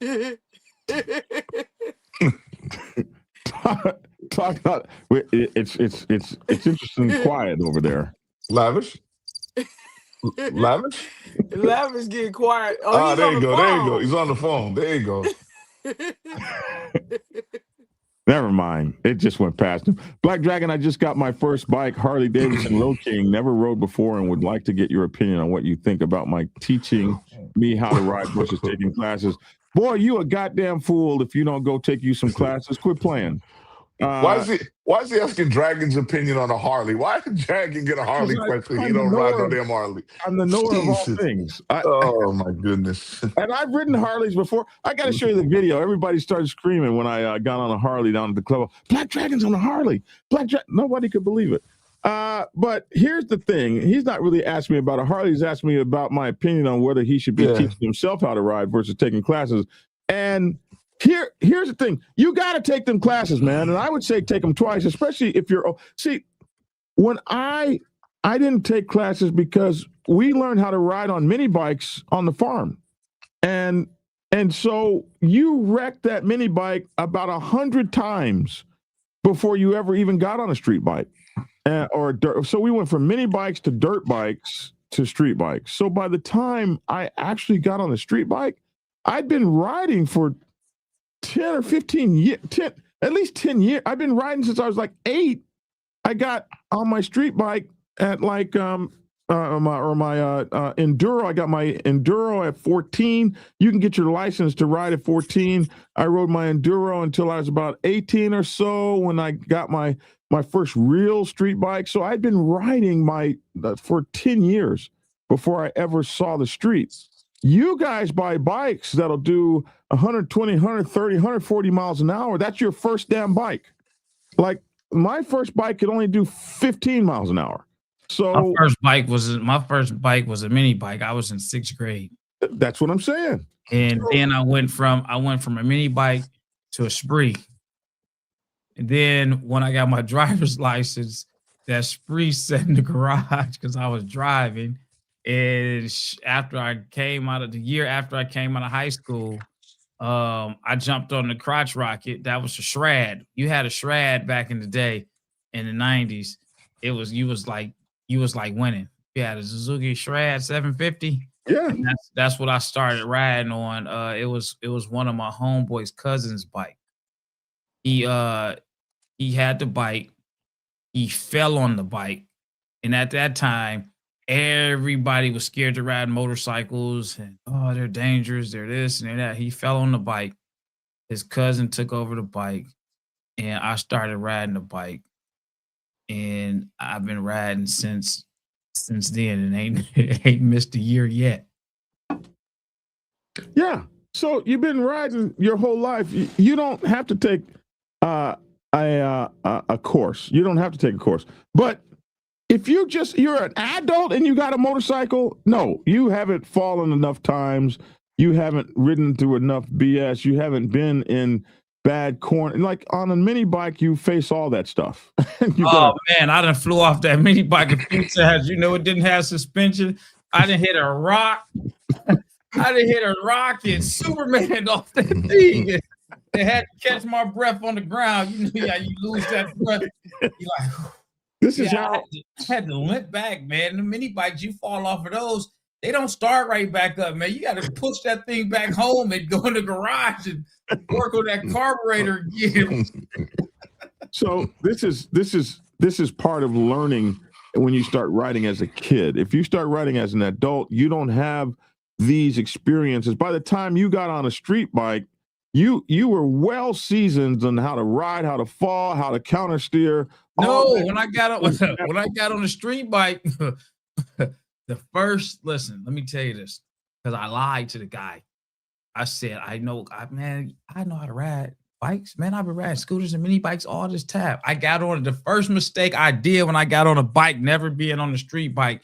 Speaker 1: Talk about it's interesting and quiet over there.
Speaker 4: Lavish? Lavish?
Speaker 5: Lavish getting quiet.
Speaker 4: Oh, there you go. There you go. He's on the phone. There you go.
Speaker 1: Never mind. It just went past him. Black Dragon, I just got my first bike, Harley Davidson Low King. Never rode before and would like to get your opinion on what you think about my teaching me how to ride versus taking classes. Boy, you a goddamn fool if you don't go take you some classes. Quit playing.
Speaker 4: Why is he asking Dragon's opinion on a Harley? Why did Dragon get a Harley question? He don't ride no damn Harley.
Speaker 1: I'm the knower of all things.
Speaker 4: Oh my goodness.
Speaker 1: And I've ridden Harleys before. I got to show you the video. Everybody started screaming when I got on a Harley down at the club. Black Dragon's on a Harley. Nobody could believe it. But here's the thing. He's not really asking me about a Harley. He's asking me about my opinion on whether he should be teaching himself how to ride versus taking classes. And here's the thing. You got to take them classes, man. And I would say take them twice, especially if you're when I didn't take classes because we learned how to ride on mini bikes on the farm. And so you wrecked that mini bike about 100 times before you ever even got on a street bike. Or dirt. So we went from mini bikes to dirt bikes to street bikes. So by the time I actually got on the street bike, I'd been riding for 10 or 15 years, at least 10 years. I've been riding since I was like 8. I got on my street bike at like my Enduro. I got my Enduro at 14. You can get your license to ride at 14. I rode my Enduro until I was about 18 or so when I got my first real street bike. So I'd been riding for 10 years before I ever saw the streets. You guys buy bikes that'll do 120, 130, 140 miles an hour. That's your first damn bike. Like my first bike could only do 15 miles an hour. So
Speaker 8: my first bike was a mini bike. I was in 6th grade.
Speaker 1: That's what I'm saying.
Speaker 8: And then I went from a mini bike to a spree. And then when I got my driver's license, that spree sat in the garage because I was driving. And after I came out of high school, I jumped on the crotch rocket. That was a Shred. You had a Shred back in the day, in the 90s. You was like winning. You had a Suzuki Shred 750.
Speaker 1: Yeah,
Speaker 8: and that's what I started riding on. It was one of my homeboy's cousin's bike. He had the bike. He fell on the bike, and at that time, everybody was scared to ride motorcycles and they're dangerous, they're this and they're that. He fell on the bike. His cousin took over the bike and I started riding the bike. And I've been riding since then and ain't missed a year yet.
Speaker 1: Yeah. So you've been riding your whole life. You don't have to take a course. You don't have to take a course. But if you're an adult and you got a motorcycle, no, you haven't fallen enough times. You haven't ridden through enough BS. You haven't been in bad corner. Like on a mini bike, you face all that stuff.
Speaker 8: Man, I done flew off that mini bike a few times. You know, it didn't have suspension. I done hit a rock. I done hit a rock and Superman off that thing. They had to catch my breath on the ground. You know, you lose that breath. You're like,
Speaker 1: this is how
Speaker 8: I had to limp back, man. The mini bikes, you fall off of those, they don't start right back up, man. You got to push that thing back home and go in the garage and work on that carburetor again.
Speaker 1: So this is part of learning when you start riding as a kid. If you start riding as an adult, you don't have these experiences. By the time you got on a street bike, you were well seasoned on how to ride, how to fall, how to counter steer.
Speaker 8: No, when I got on the street bike, listen, let me tell you this, because I lied to the guy. I said, I know how to ride bikes, man. I've been riding scooters and mini bikes all this time. I got on the first mistake I did when I got on a bike, never being on the street bike.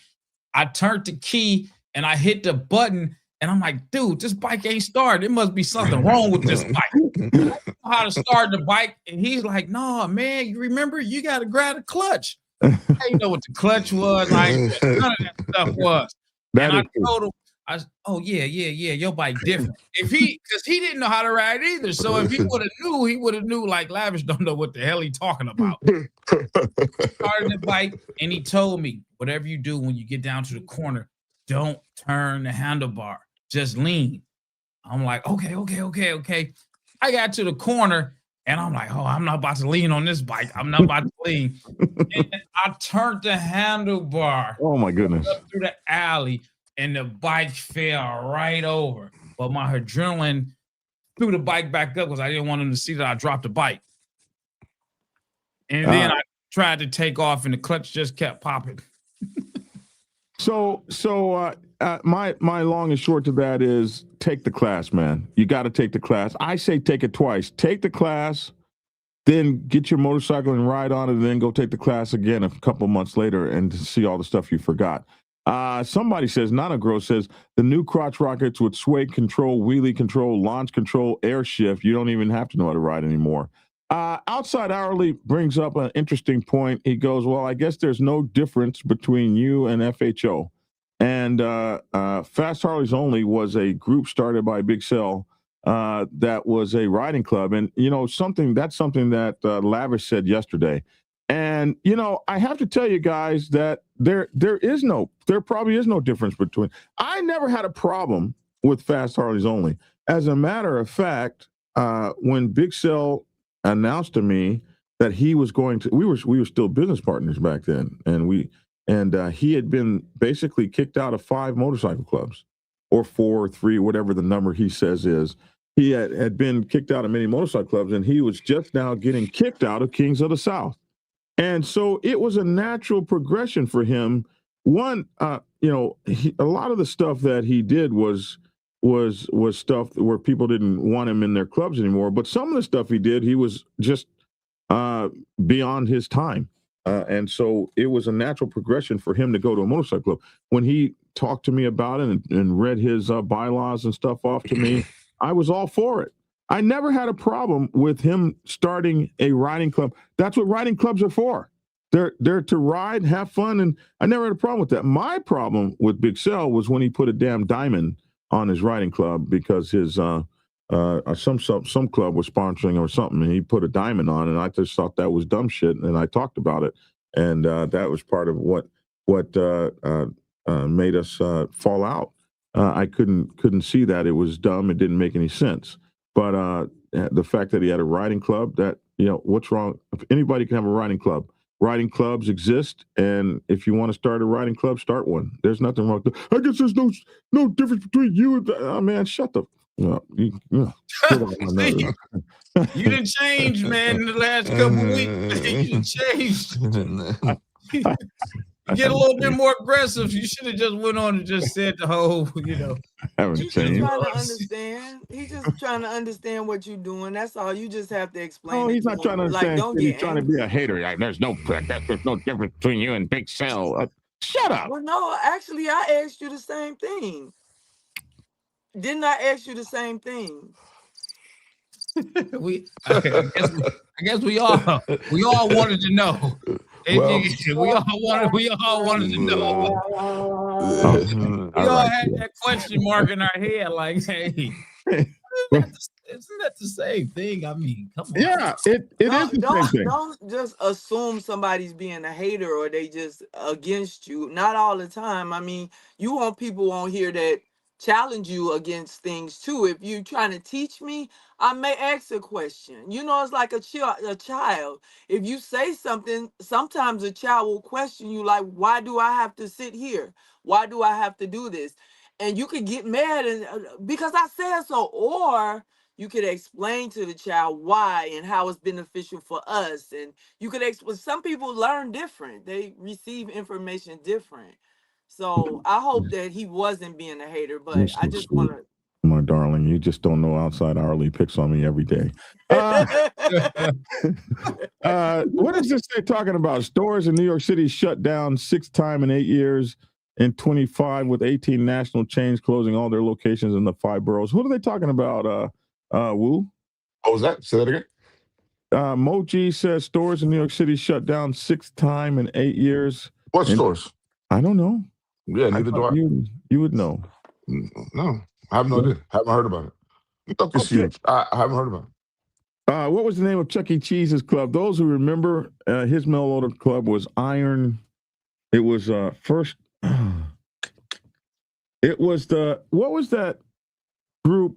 Speaker 8: I turned the key and I hit the button. And I'm like, dude, this bike ain't started. It must be something wrong with this bike. I don't know how to start the bike. And he's like, no, man, you remember, you got to grab the clutch. I didn't know what the clutch was. None of that stuff was. And I told him, oh, yeah, your bike different. Because he didn't know how to ride either. So if he would have knew, like, Lavish don't know what the hell he talking about. Started the bike, and he told me, whatever you do when you get down to the corner, don't turn the handlebar. Just lean. I'm like, okay. I got to the corner and I'm like, oh, I'm not about to lean on this bike. I'm not about to lean. And I turned the handlebar.
Speaker 1: Oh my goodness.
Speaker 8: Up through the alley and the bike fell right over. But my adrenaline threw the bike back up because I didn't want him to see that I dropped the bike. And then I tried to take off and the clutch just kept popping.
Speaker 1: So my long and short to that is take the class, man. You got to take the class. I say take it twice. Take the class, then get your motorcycle and ride on it, and then go take the class again a couple months later and to see all the stuff you forgot. Somebody says, Nanogro says, the new crotch rockets with sway control, wheelie control, launch control, air shift, you don't even have to know how to ride anymore. Outside Hourly brings up an interesting point. He goes, well, I guess there's no difference between you and FHO. And Fast Harleys Only was a group started by Big Cell that was a riding club. And, you know, that's something that Lavish said yesterday. And, you know, I have to tell you guys that there probably is no difference between. I never had a problem with Fast Harleys Only. As a matter of fact, when Big Cell announced to me that he was going to, we were still business partners back then, and he had been basically kicked out of 5 motorcycle clubs, or 4 or 3, whatever the number he says is. He had been kicked out of many motorcycle clubs, and he was just now getting kicked out of Kings of the South. And so it was a natural progression for him. One, you know, a lot of the stuff that he did was stuff where people didn't want him in their clubs anymore. But some of the stuff he did, he was just beyond his time. And so it was a natural progression for him to go to a motorcycle club. When he talked to me about it and read his bylaws and stuff off to me, I was all for it. I never had a problem with him starting a riding club. That's what riding clubs are for. They're to ride, have fun, and I never had a problem with that. My problem with Big Cell was when he put a damn diamond on his riding club because his some club was sponsoring or something, and he put a diamond on, and I just thought that was dumb shit, and I talked about it, and that was part of what made us fall out. I couldn't see that it was dumb. It didn't make any sense. But the fact that he had a riding club, that, you know, what's wrong? If anybody can have a riding club. Riding clubs exist, and if you want to start a riding club, start one. There's nothing wrong with that. I guess there's no difference between you and man, shut the you
Speaker 8: didn't change, man, in the last couple weeks. You changed. You get a little bit more aggressive. You should have just went on and just said the whole, you know.
Speaker 5: He's just trying to understand. He's just trying to understand what you're doing. That's all. You just have to explain.
Speaker 1: Oh, he's not trying to understand.
Speaker 5: Like,
Speaker 1: he's trying to be a hater. Like, there's no difference between you and Big Cell. Shut up.
Speaker 5: Well, no, actually, I asked you the same thing. Didn't I ask you the same thing?
Speaker 8: I guess we all wanted to know.
Speaker 4: Well,
Speaker 8: we all wanted to know. We all had that question mark in our head, like, hey, isn't that the same thing? I mean, come on.
Speaker 1: Yeah, it is the same thing.
Speaker 5: Don't just assume somebody's being a hater or they just against you. Not all the time. I mean, you want people on here that challenge you against things too. If you trying to teach me, I may ask a question. You know, it's like a child. If you say something, sometimes a child will question you like, why do I have to sit here? Why do I have to do this? And you could get mad and because I said so, or you could explain to the child why and how it's beneficial for us. And you could explain. Some people learn different. They receive information different. So I hope that he wasn't being a hater, but I just want to.
Speaker 1: My darling, you just don't know outside hourly picks on me every day. What is this they're talking about? Stores in New York City shut down 6th time in 8 years. In 25, with 18 national chains closing all their locations in the 5 boroughs. What are they talking about, Wu?
Speaker 4: What was that? Say that again.
Speaker 1: Moji says stores in New York City shut down 6th time in 8 years.
Speaker 4: What stores?
Speaker 1: I don't know.
Speaker 4: Yeah, neither do I.
Speaker 1: You would know.
Speaker 4: No, I have no idea. Haven't heard about it. You thought it's huge. I haven't heard about it.
Speaker 1: What was the name of Chuck E. Cheese's club? Those who remember, his mail order club was Iron. It was first. It was what was that group?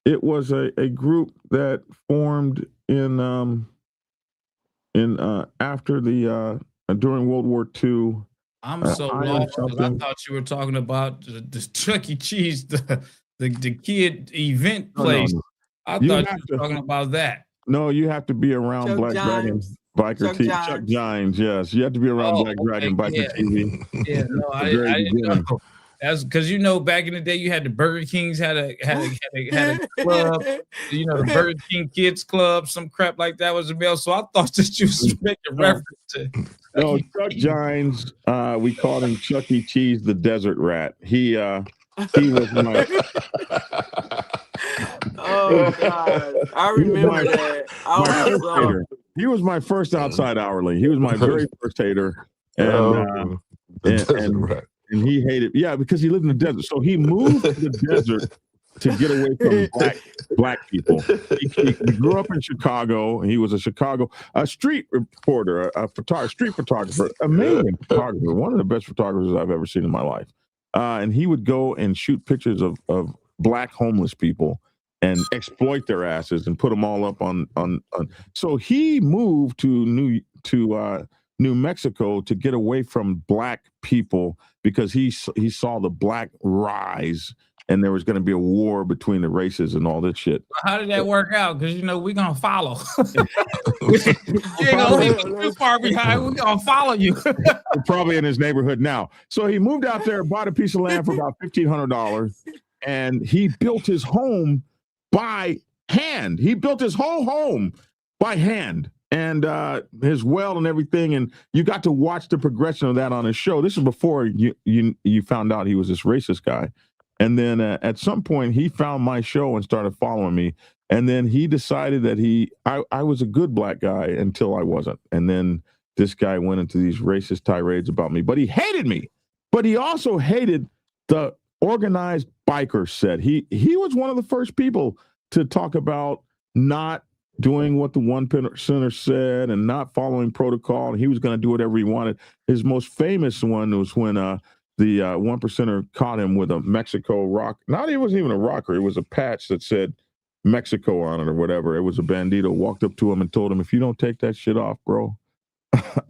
Speaker 1: It was a group that formed in after the during World War II.
Speaker 8: I'm so lost because I thought you were talking about the Chuck E. Cheese, the kid event place.
Speaker 1: No.
Speaker 8: I thought you were talking about that.
Speaker 1: No, you have to be around
Speaker 5: Chuck
Speaker 1: Black Dragon Biker TV. Chuck Gines, yes. You have to be around Black Dragon Biker TV.
Speaker 8: Yeah, no, I didn't know. That's because back in the day you had the Burger Kings had a club, the Burger King Kids Club, some crap like that was available. So I thought that you was making reference to.
Speaker 1: No, Chuck Gines, we called him Chuck E. Cheese, the Desert Rat. He was my.
Speaker 5: Oh God, I remember that.
Speaker 1: He was my first outside hourly. He was my very first hater, and he hated. Yeah, because he lived in the desert, so he moved to the desert to get away from black people. He grew up in Chicago. He was a street reporter, street photographer, amazing photographer, one of the best photographers I've ever seen in my life. And he would go and shoot pictures of black homeless people and exploit their asses and put them all up on. So he moved to New Mexico to get away from black people because he saw the black rise and there was going to be a war between the races and all this shit.
Speaker 8: How did that work out? Because we're gonna follow. You ain't gonna leave us too far behind. We're gonna follow you.
Speaker 1: We're probably in his neighborhood now. So he moved out there, bought a piece of land for about $1,500, and he built his home by hand. He built his whole home by hand. And his well and everything, and you got to watch the progression of that on his show. This is before you found out he was this racist guy. And then at some point, he found my show and started following me. And then he decided that I was a good black guy until I wasn't. And then this guy went into these racist tirades about me. But he hated me. But he also hated the organized biker set. He was one of the first people to talk about not doing what the 1% said and not following protocol. And he was going to do whatever he wanted. His most famous one was when the 1%er caught him with a Mexico rock. It wasn't even a rocker. It was a patch that said Mexico on it or whatever. It was a bandito, walked up to him and told him, if you don't take that shit off, bro,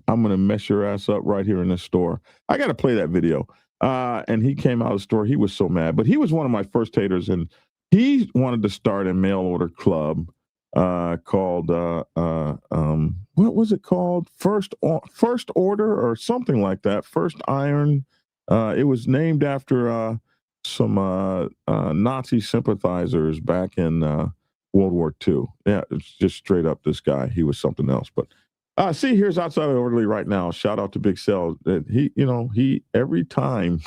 Speaker 1: I'm going to mess your ass up right here in this store. I got to play that video. And he came out of the store. He was so mad. But he was one of my first haters. And he wanted to start a mail order club called what was it called? First Order or something like that. First Iron. It was named after some Nazi sympathizers back in World War II. Yeah, it's just straight up this guy. He was something else. But see, here's Outside of Orderly right now. Shout out to Big Cell. He every time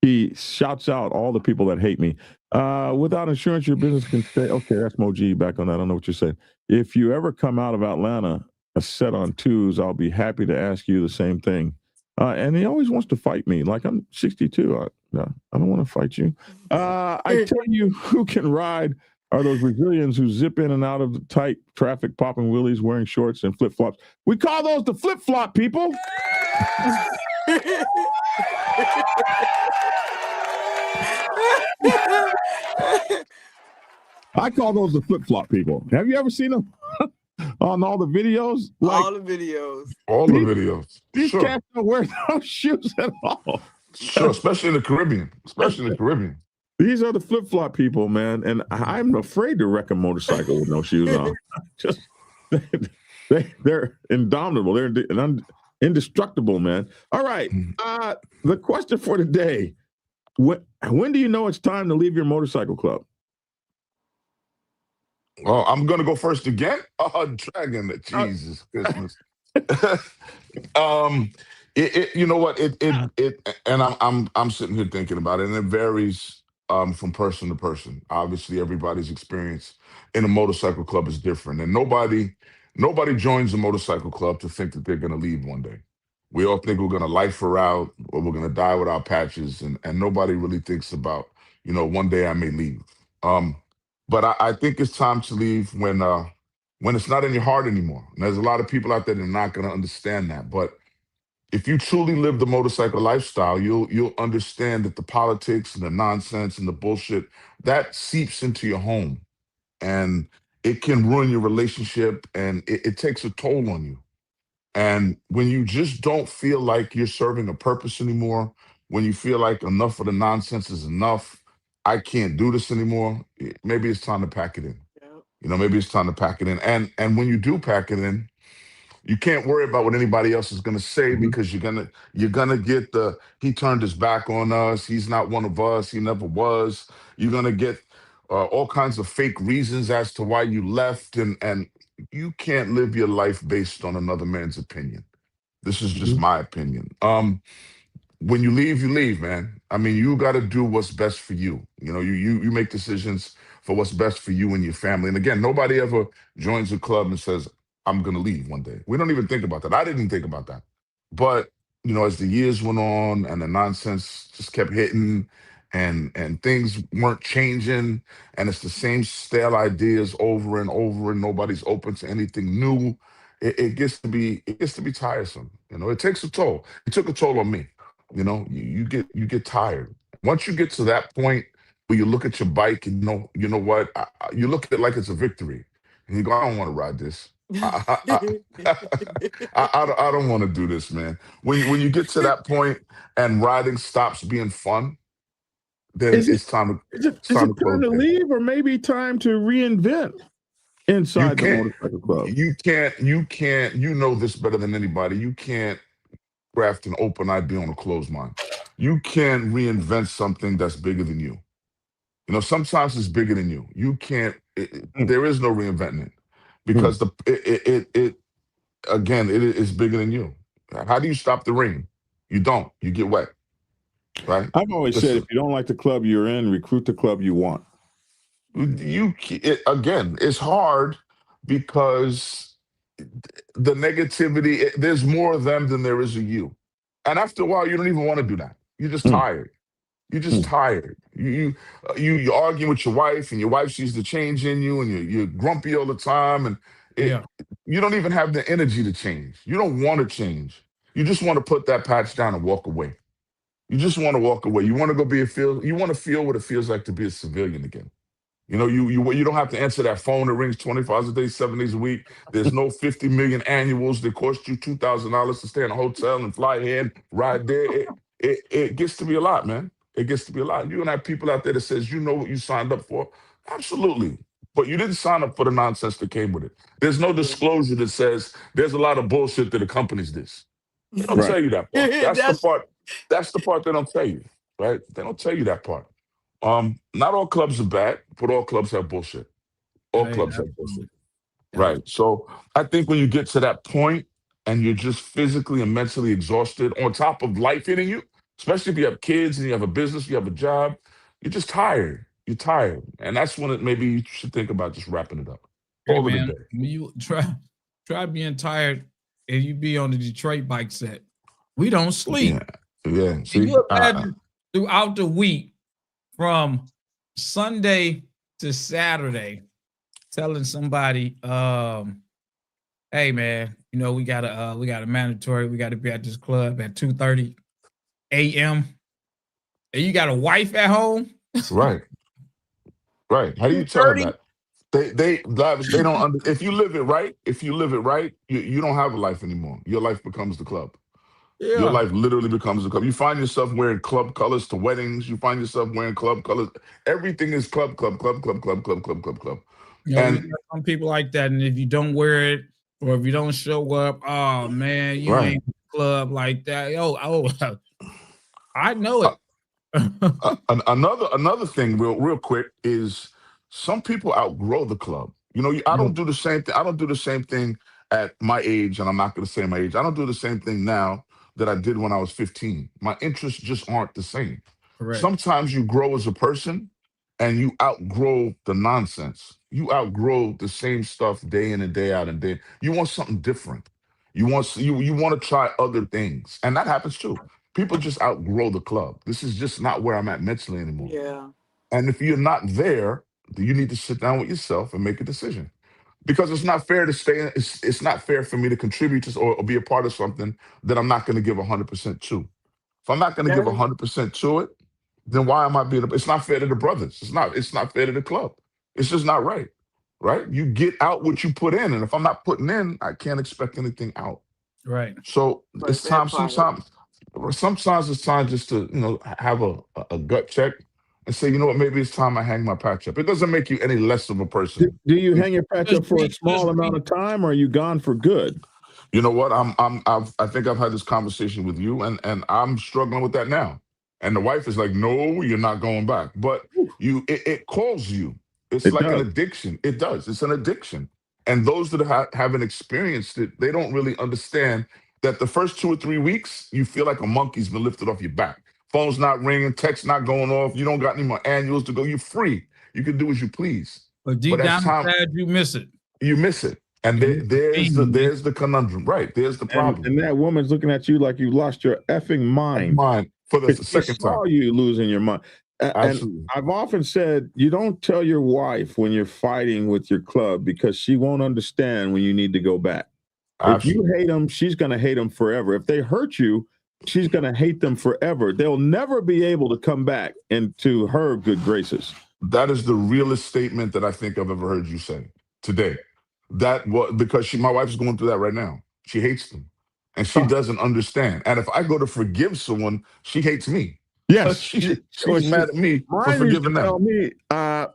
Speaker 1: he shouts out all the people that hate me. Without insurance, your business can stay. Okay, that's Moji back on that. I don't know what you're saying. If you ever come out of Atlanta a set on twos, I'll be happy to ask you the same thing. And he always wants to fight me. Like, I'm 62. I don't want to fight you. I tell you, who can ride are those Brazilians who zip in and out of the tight traffic, popping wheelies, wearing shorts and flip-flops. We call those the flip-flop people. I call those the flip-flop people. Have you ever seen them on all the videos? Like,
Speaker 5: all the videos.
Speaker 4: All the videos.
Speaker 1: These cats don't wear those shoes at all.
Speaker 4: Sure, especially in the Caribbean.
Speaker 1: These are the flip-flop people, man. And I'm afraid to wreck a motorcycle with no shoes on. Just they're indomitable. They're indestructible, man. All right. The question for today. When do you know it's time to leave your motorcycle club?
Speaker 4: Well, I'm gonna go first again. Oh, Dragon, Jesus Christmas. You know what? And I'm sitting here thinking about it, and it varies from person to person. Obviously, everybody's experience in a motorcycle club is different, and nobody joins a motorcycle club to think that they're gonna leave one day. We all think we're gonna life her out, or we're gonna die without patches, and nobody really thinks about, one day I may leave. But I think it's time to leave when it's not in your heart anymore. And there's a lot of people out there that are not going to understand that. But if you truly live the motorcycle lifestyle, you'll understand that the politics and the nonsense and the bullshit that seeps into your home, and it can ruin your relationship, and it takes a toll on you. And when you just don't feel like you're serving a purpose anymore, when you feel like enough of the nonsense is enough, I can't do this anymore, maybe it's time to pack it in. Maybe it's time to pack it in. And when you do pack it in, you can't worry about what anybody else is going to say, because you're gonna get the he turned his back on us, he's not one of us, he never was. You're gonna get all kinds of fake reasons as to why you left, and you can't live your life based on another man's opinion. This is just my opinion. When you leave, man. I mean, you got to do what's best for you. You make decisions for what's best for you and your family. And again, nobody ever joins a club and says, I'm going to leave one day. We don't even think about that. I didn't think about that. But, as the years went on and the nonsense just kept hitting, and things weren't changing, and it's the same stale ideas over and over, and nobody's open to anything new, it gets to be tiresome. It takes a toll. It took a toll on me. You get tired. Once you get to that point where you look at your bike and you know what, you look at it like it's a victory, and you go, I don't want to ride this. I don't want to do this, man. When you get to that point and riding stops being fun, then it's time to
Speaker 1: time to leave, or maybe time to reinvent inside the motorcycle club.
Speaker 4: You can't. You know this better than anybody. You can't craft an open idea on a closed mind. You can reinvent something that's bigger than you. Sometimes it's bigger than you. You can't. There is no reinventing it, because it is bigger than you. How do you stop the rain? You don't. You get wet, right?
Speaker 1: I've always said, if you don't like the club you're in, recruit the club you want.
Speaker 4: It's hard, because the negativity, there's more of them than there is of you. And after a while, you don't even want to do that. You're just tired. You're just tired. You argue with your wife, and your wife sees the change in you, and you're grumpy all the time, and you don't even have the energy to change. You don't want to change. You just want to put that patch down and walk away. You just want to walk away. You want to go you want to feel what it feels like to be a civilian again. You don't have to answer that phone that rings 24 hours a day, 7 days a week. There's no 50 million annuals that cost you $2,000 to stay in a hotel and fly here and ride there. It gets to be a lot, man. It gets to be a lot. You're gonna have people out there that says, you know what you signed up for? Absolutely. But you didn't sign up for the nonsense that came with it. There's no disclosure that says there's a lot of bullshit that accompanies this. They don't tell you that part. That's the part they don't tell you, right? They don't tell you that part. Not all clubs are bad, but all clubs have bullshit. All clubs have bullshit. Right. So I think when you get to that point and you're just physically and mentally exhausted, on top of life hitting you, especially if you have kids and you have a business, you have a job, you're just tired. You're tired. And that's when maybe you should think about just wrapping it up.
Speaker 8: Hey,
Speaker 4: All of the
Speaker 8: man,
Speaker 4: day.
Speaker 8: when you try being tired and you be on the Detroit bike set. We don't sleep.
Speaker 4: Yeah.
Speaker 8: Can
Speaker 4: See,
Speaker 8: you imagine throughout the week from Sunday to Saturday telling somebody, hey man, you know, we got a mandatory, we got to be at this club at 2:30 a.m. and you got a wife at home?
Speaker 4: Right. Right. How do you tell her that? They don't if you live it right, you don't have a life anymore. Your life becomes the club. Your
Speaker 8: Yeah.
Speaker 4: life literally becomes a club. You find yourself wearing club colors to weddings. You find yourself wearing club colors. Everything is club.
Speaker 8: You know, we
Speaker 4: And
Speaker 8: got some people like that, and if you don't wear it or if you don't show up, oh man, you
Speaker 4: Right.
Speaker 8: ain't in the club like that. Oh, I know it.
Speaker 4: Another thing, real quick, is some people outgrow the club. You know, I don't do the same thing. I don't do the same thing at my age, and I'm not going to say my age. I don't do the same thing now that I did when I was 15. My interests just aren't the same.
Speaker 8: Correct.
Speaker 4: Sometimes you grow as a person, and you outgrow the nonsense. You outgrow the same stuff day in and day out and day. You want something different. You want to try other things, and that happens too. People just outgrow the club. This is just not where I'm at mentally anymore.
Speaker 5: Yeah.
Speaker 4: And if you're not there, you need to sit down with yourself and make a decision. Because it's not fair to stay. It's not fair for me to contribute to or be a part of something that I'm not going to give 100% to. If I'm not going to give 100% to it, then why am I being? It's not fair to the brothers. It's not fair to the club. It's just not right. Right? You get out what you put in, and if I'm not putting in, I can't expect anything out.
Speaker 8: Right.
Speaker 4: So
Speaker 5: Right,
Speaker 4: it's
Speaker 5: that
Speaker 4: time.
Speaker 5: part.
Speaker 4: Sometimes it's time just to have a gut check and say, you know what, maybe it's time I hang my patch up. It doesn't make you any less of a person.
Speaker 1: Do you hang your patch up for a small amount of time, or are you gone for good?
Speaker 4: You know what? I think I've had this conversation with you, and I'm struggling with that now. And the wife is like, no, you're not going back. But it calls you. It's like an addiction. It does. It's an addiction. And those that haven't experienced it, they don't really understand that the first 2 or 3 weeks, you feel like a monkey's been lifted off your back. Phone's not ringing, text not going off. You don't got any more annuals to go. You're free. You can do as you please.
Speaker 8: But deep down inside, you miss it.
Speaker 4: You miss it. And there's the conundrum. Right. There's the problem.
Speaker 1: And that woman's looking at you like you lost your effing mind.
Speaker 4: For the
Speaker 1: She
Speaker 4: second
Speaker 1: saw
Speaker 4: time.
Speaker 1: you losing your mind.
Speaker 4: Absolutely.
Speaker 1: And I've often said, you don't tell your wife when you're fighting with your club because she won't understand when you need to go back.
Speaker 4: Absolutely.
Speaker 1: If you hate them, she's going to hate them forever. If they hurt you, she's going to hate them forever. They'll never be able to come back into her good graces.
Speaker 4: That is the realest statement that I think I've ever heard you say today. Because my wife's going through that right now. She hates them. And she doesn't understand. And if I go to forgive someone, she hates me.
Speaker 1: Yes.
Speaker 4: She's mad at me for forgiving them.
Speaker 1: Tell me,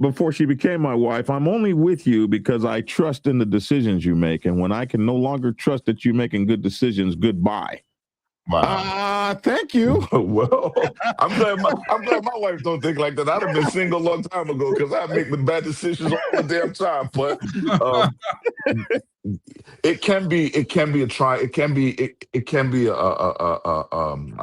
Speaker 1: before she became my wife, I'm only with you because I trust in the decisions you make. And when I can no longer trust that you're making good decisions, goodbye.
Speaker 4: Wow.
Speaker 1: Thank you.
Speaker 4: Well, I'm glad my wife don't think like that. I'd have been single a long time ago because I make the bad decisions all the damn time. But it can be a try. It can be a I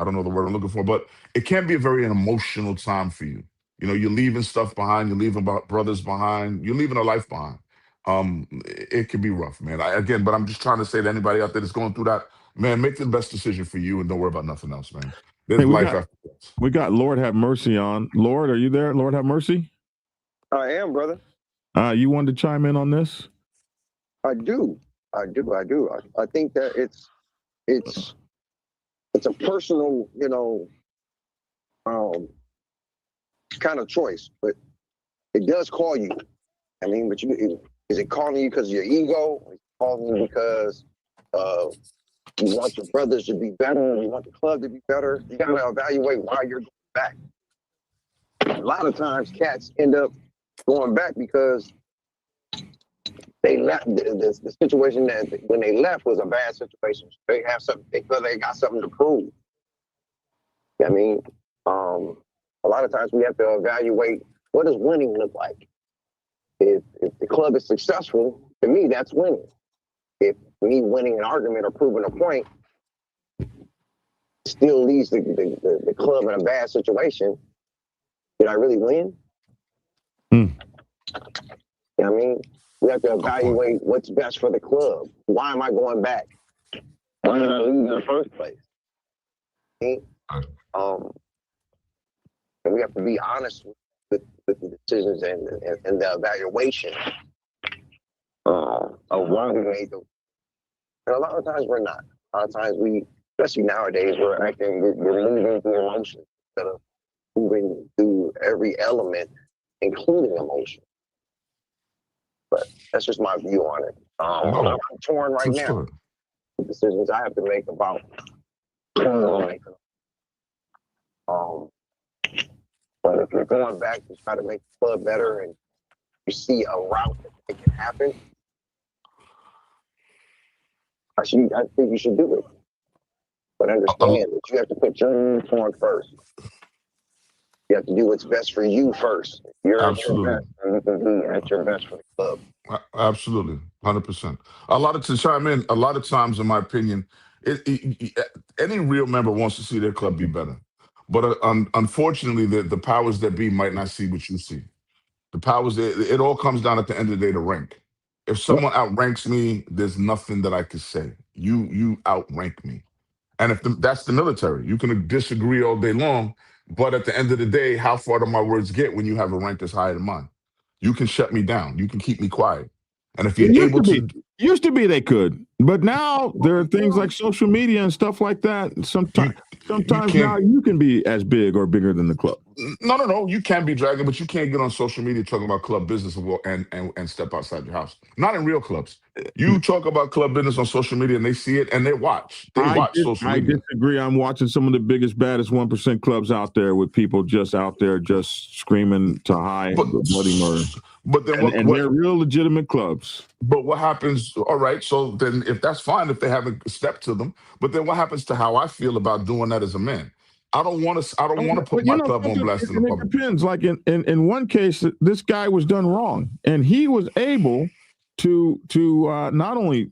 Speaker 4: don't know the word I'm looking for, but it can be a very emotional time for you. You know, you're leaving stuff behind. You're leaving brothers behind. You're leaving a life behind. It can be rough, man. But I'm just trying to say to anybody out there that's going through that, man, make the best decision for you and don't worry about nothing else, man. There's life after this.
Speaker 1: We got Lord Have Mercy on. Lord, are you there? Lord Have Mercy?
Speaker 17: I am, brother.
Speaker 1: You wanted to chime in on this?
Speaker 17: I do. I think that it's a personal, kind of choice, but it does call you. I mean, but is it calling you because of your ego? Is it calling you because you want your brothers to be better? You want the club to be better? You got to evaluate why you're going back. A lot of times cats end up going back because they left. The situation that when they left was a bad situation. They have something. They feel they got something to prove. I mean, a lot of times we have to evaluate what does winning look like. If the club is successful, to me, that's winning. If me winning an argument or proving a point still leaves the club in a bad situation, did I really win? You know what I mean? We have to evaluate what's best for the club. Why am I going back? Why did I leave in the first place? And we have to be honest with the decisions and the evaluation of why we made those. And a lot of times we're not. A lot of times we, especially nowadays, we're moving through emotions instead of moving through every element, including emotion. But that's just my view on it. I'm torn right now. The decisions I have to make about but if you're going back to try to make the club better and you see a route that it can happen, I think you should do it. But understand that you have to put your uniform first. You have to do what's best for you first. You're at your best, and you can be at your best for the club.
Speaker 4: Absolutely, 100%. To chime in, a lot of times, in my opinion, any real member wants to see their club be better. But unfortunately, the powers that be might not see what you see. The powers, it all comes down at the end of the day to rank. If someone outranks me, there's nothing that I could say. You outrank me. And if that's the military, you can disagree all day long, but at the end of the day, how far do my words get when you have a rank that's higher than mine? You can shut me down. You can keep me quiet. And if you're able to...
Speaker 1: Used to be they could, but now there are things like social media and stuff like that. Sometimes now you can be as big or bigger than the club.
Speaker 4: No. You can be dragging, but you can't get on social media talking about club business and step outside your house. Not in real clubs. You talk about club business on social media and they see it and they watch. Social media.
Speaker 1: I disagree. I'm watching some of the biggest, baddest 1% clubs out there with people just out there just screaming to high bloody murder.
Speaker 4: But then
Speaker 1: they're real legitimate clubs.
Speaker 4: But what happens? All right, so then if that's fine, if they haven't stepped to them, but then what happens to how I feel about doing that as a man? I don't want to put my club on blast in the public.
Speaker 1: It depends. Like in one case, this guy was done wrong, and he was able to not only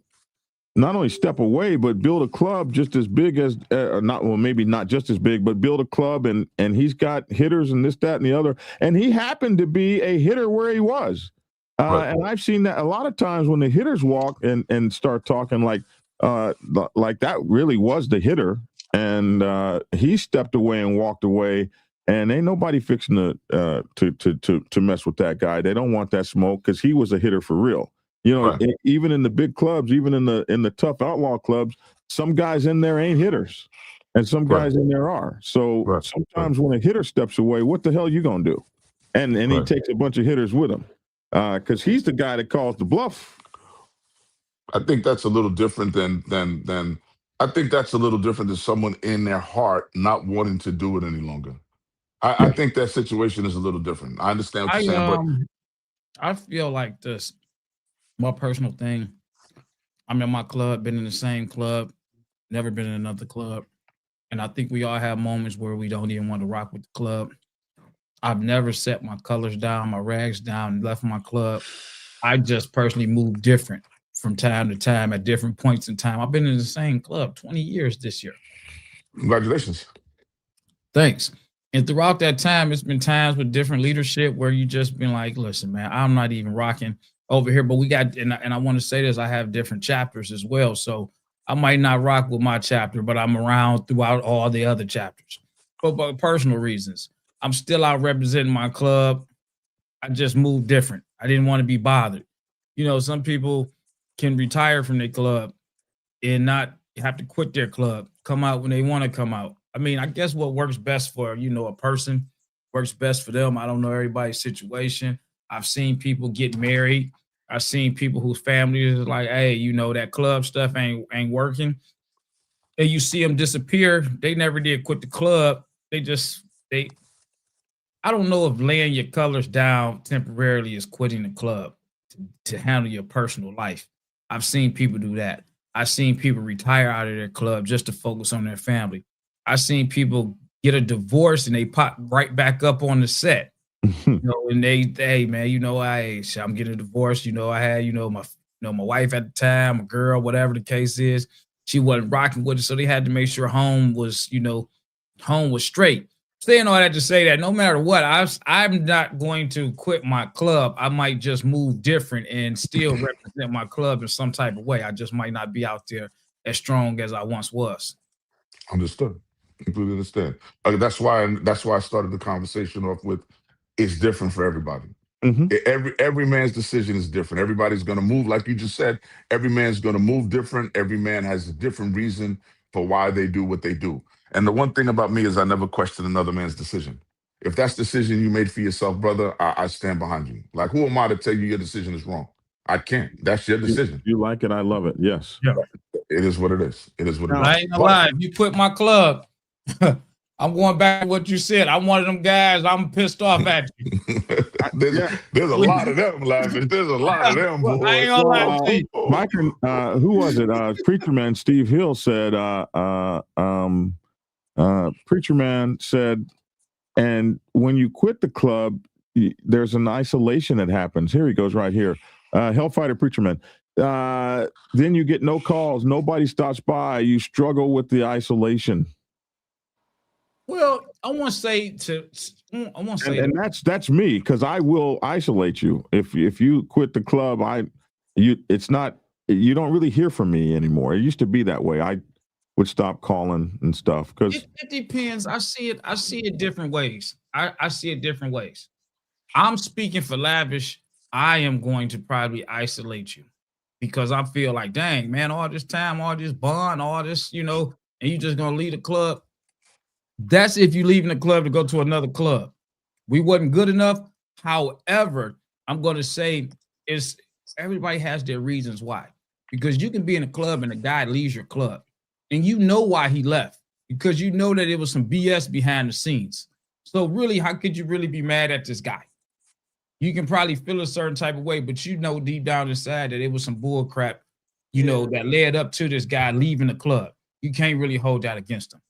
Speaker 1: step away, but build a club just as big as maybe not just as big, but build a club, and he's got hitters and this, that, and the other, and he happened to be a hitter where he was. And I've seen that a lot of times when the hitters walk and start talking like that really was the hitter, and he stepped away and walked away, and ain't nobody fixing to mess with that guy. They don't want that smoke because he was a hitter for real. You know, even in the big clubs, even in the tough outlaw clubs, some guys in there ain't hitters, and some guys in there are. So sometimes when a hitter steps away, what the hell are you gonna do? And he takes a bunch of hitters with him. Because he's the guy that calls the bluff.
Speaker 4: I think that's a little different than I think that's a little different than someone in their heart not wanting to do it any longer. I think that situation is a little different. I understand what you're saying, but
Speaker 8: I feel like this, my personal thing. I'm in my club, been in the same club, never been in another club, and I think we all have moments where we don't even want to rock with the club. I've never set my colors down, my rags down, and left my club. I just personally move different from time to time at different points in time. I've been in the same club 20 years this year.
Speaker 4: Congratulations.
Speaker 8: Thanks. And throughout that time, it's been times with different leadership where you just been like, listen, man, I'm not even rocking over here. But we got, and I want to say this, I have different chapters as well. So I might not rock with my chapter, but I'm around throughout all the other chapters. But personal reasons. I'm still out representing my club. I just moved different. I didn't want to be bothered. You know, some people can retire from their club and not have to quit their club, come out when they want to come out. I mean, I guess what works best for, a person works best for them. I don't know everybody's situation. I've seen people get married. I've seen people whose families is like, hey, that club stuff ain't working. And you see them disappear. They never did quit the club. I don't know if laying your colors down temporarily is quitting the club to handle your personal life. I've seen people do that. I've seen people retire out of their club just to focus on their family. I've seen people get a divorce and they pop right back up on the set. And hey man, I'm getting a divorce. I had, my wife at the time, a girl, whatever the case is, she wasn't rocking with it. So they had to make sure home was straight. saying all that to say that no matter what, I'm not going to quit my club. I might just move different and still represent my club in some type of way. I just might not be out there as strong as I once was.
Speaker 4: Understood. Completely understand. That's why I started the conversation off with it's different for everybody. Every man's decision is different. Everybody's going to move, like you just said. Every man's going to move different. Every man has a different reason for why they do what they do. And the one thing about me is I never question another man's decision. If that's the decision you made for yourself, brother, I stand behind you. Like, who am I to tell you your decision is wrong? I can't. That's your decision.
Speaker 1: You like it, I love it. Yes.
Speaker 8: Yeah.
Speaker 4: It is what it is. It is what it is.
Speaker 8: I ain't gonna lie. If you quit my club, I'm going back to what you said. I'm one of them guys. I'm pissed off at you.
Speaker 4: There's a lot of them, Lavish. There's a lot of them, boys.
Speaker 8: I ain't gonna lie to you.
Speaker 1: Mike, who was it? Preacher Man Steve Hill said, Preacher Man said, and when you quit the club, there's an isolation that happens. Here he goes right here. Hellfighter Preacher Man. Then you get no calls. Nobody stops by. You struggle with the isolation.
Speaker 8: Well, I want to say
Speaker 1: and that's me, because I will isolate you. If you quit the club, you don't really hear from me anymore. It used to be that way. I would stop calling and stuff because
Speaker 8: it depends. I see it different ways. I see it different ways. I'm speaking for Lavish. I am going to probably isolate you because I feel like, dang, man, all this time, all this bond, all this, and you just gonna leave the club. That's if you're leaving the club to go to another club. We wasn't good enough. However, I'm going to say everybody has their reasons why. Because you can be in a club and a guy leaves your club. And you know why he left. Because you know that it was some BS behind the scenes. So really, how could you really be mad at this guy? You can probably feel a certain type of way, but you know deep down inside that it was some bull crap, that led up to this guy leaving the club. You can't really hold that against him.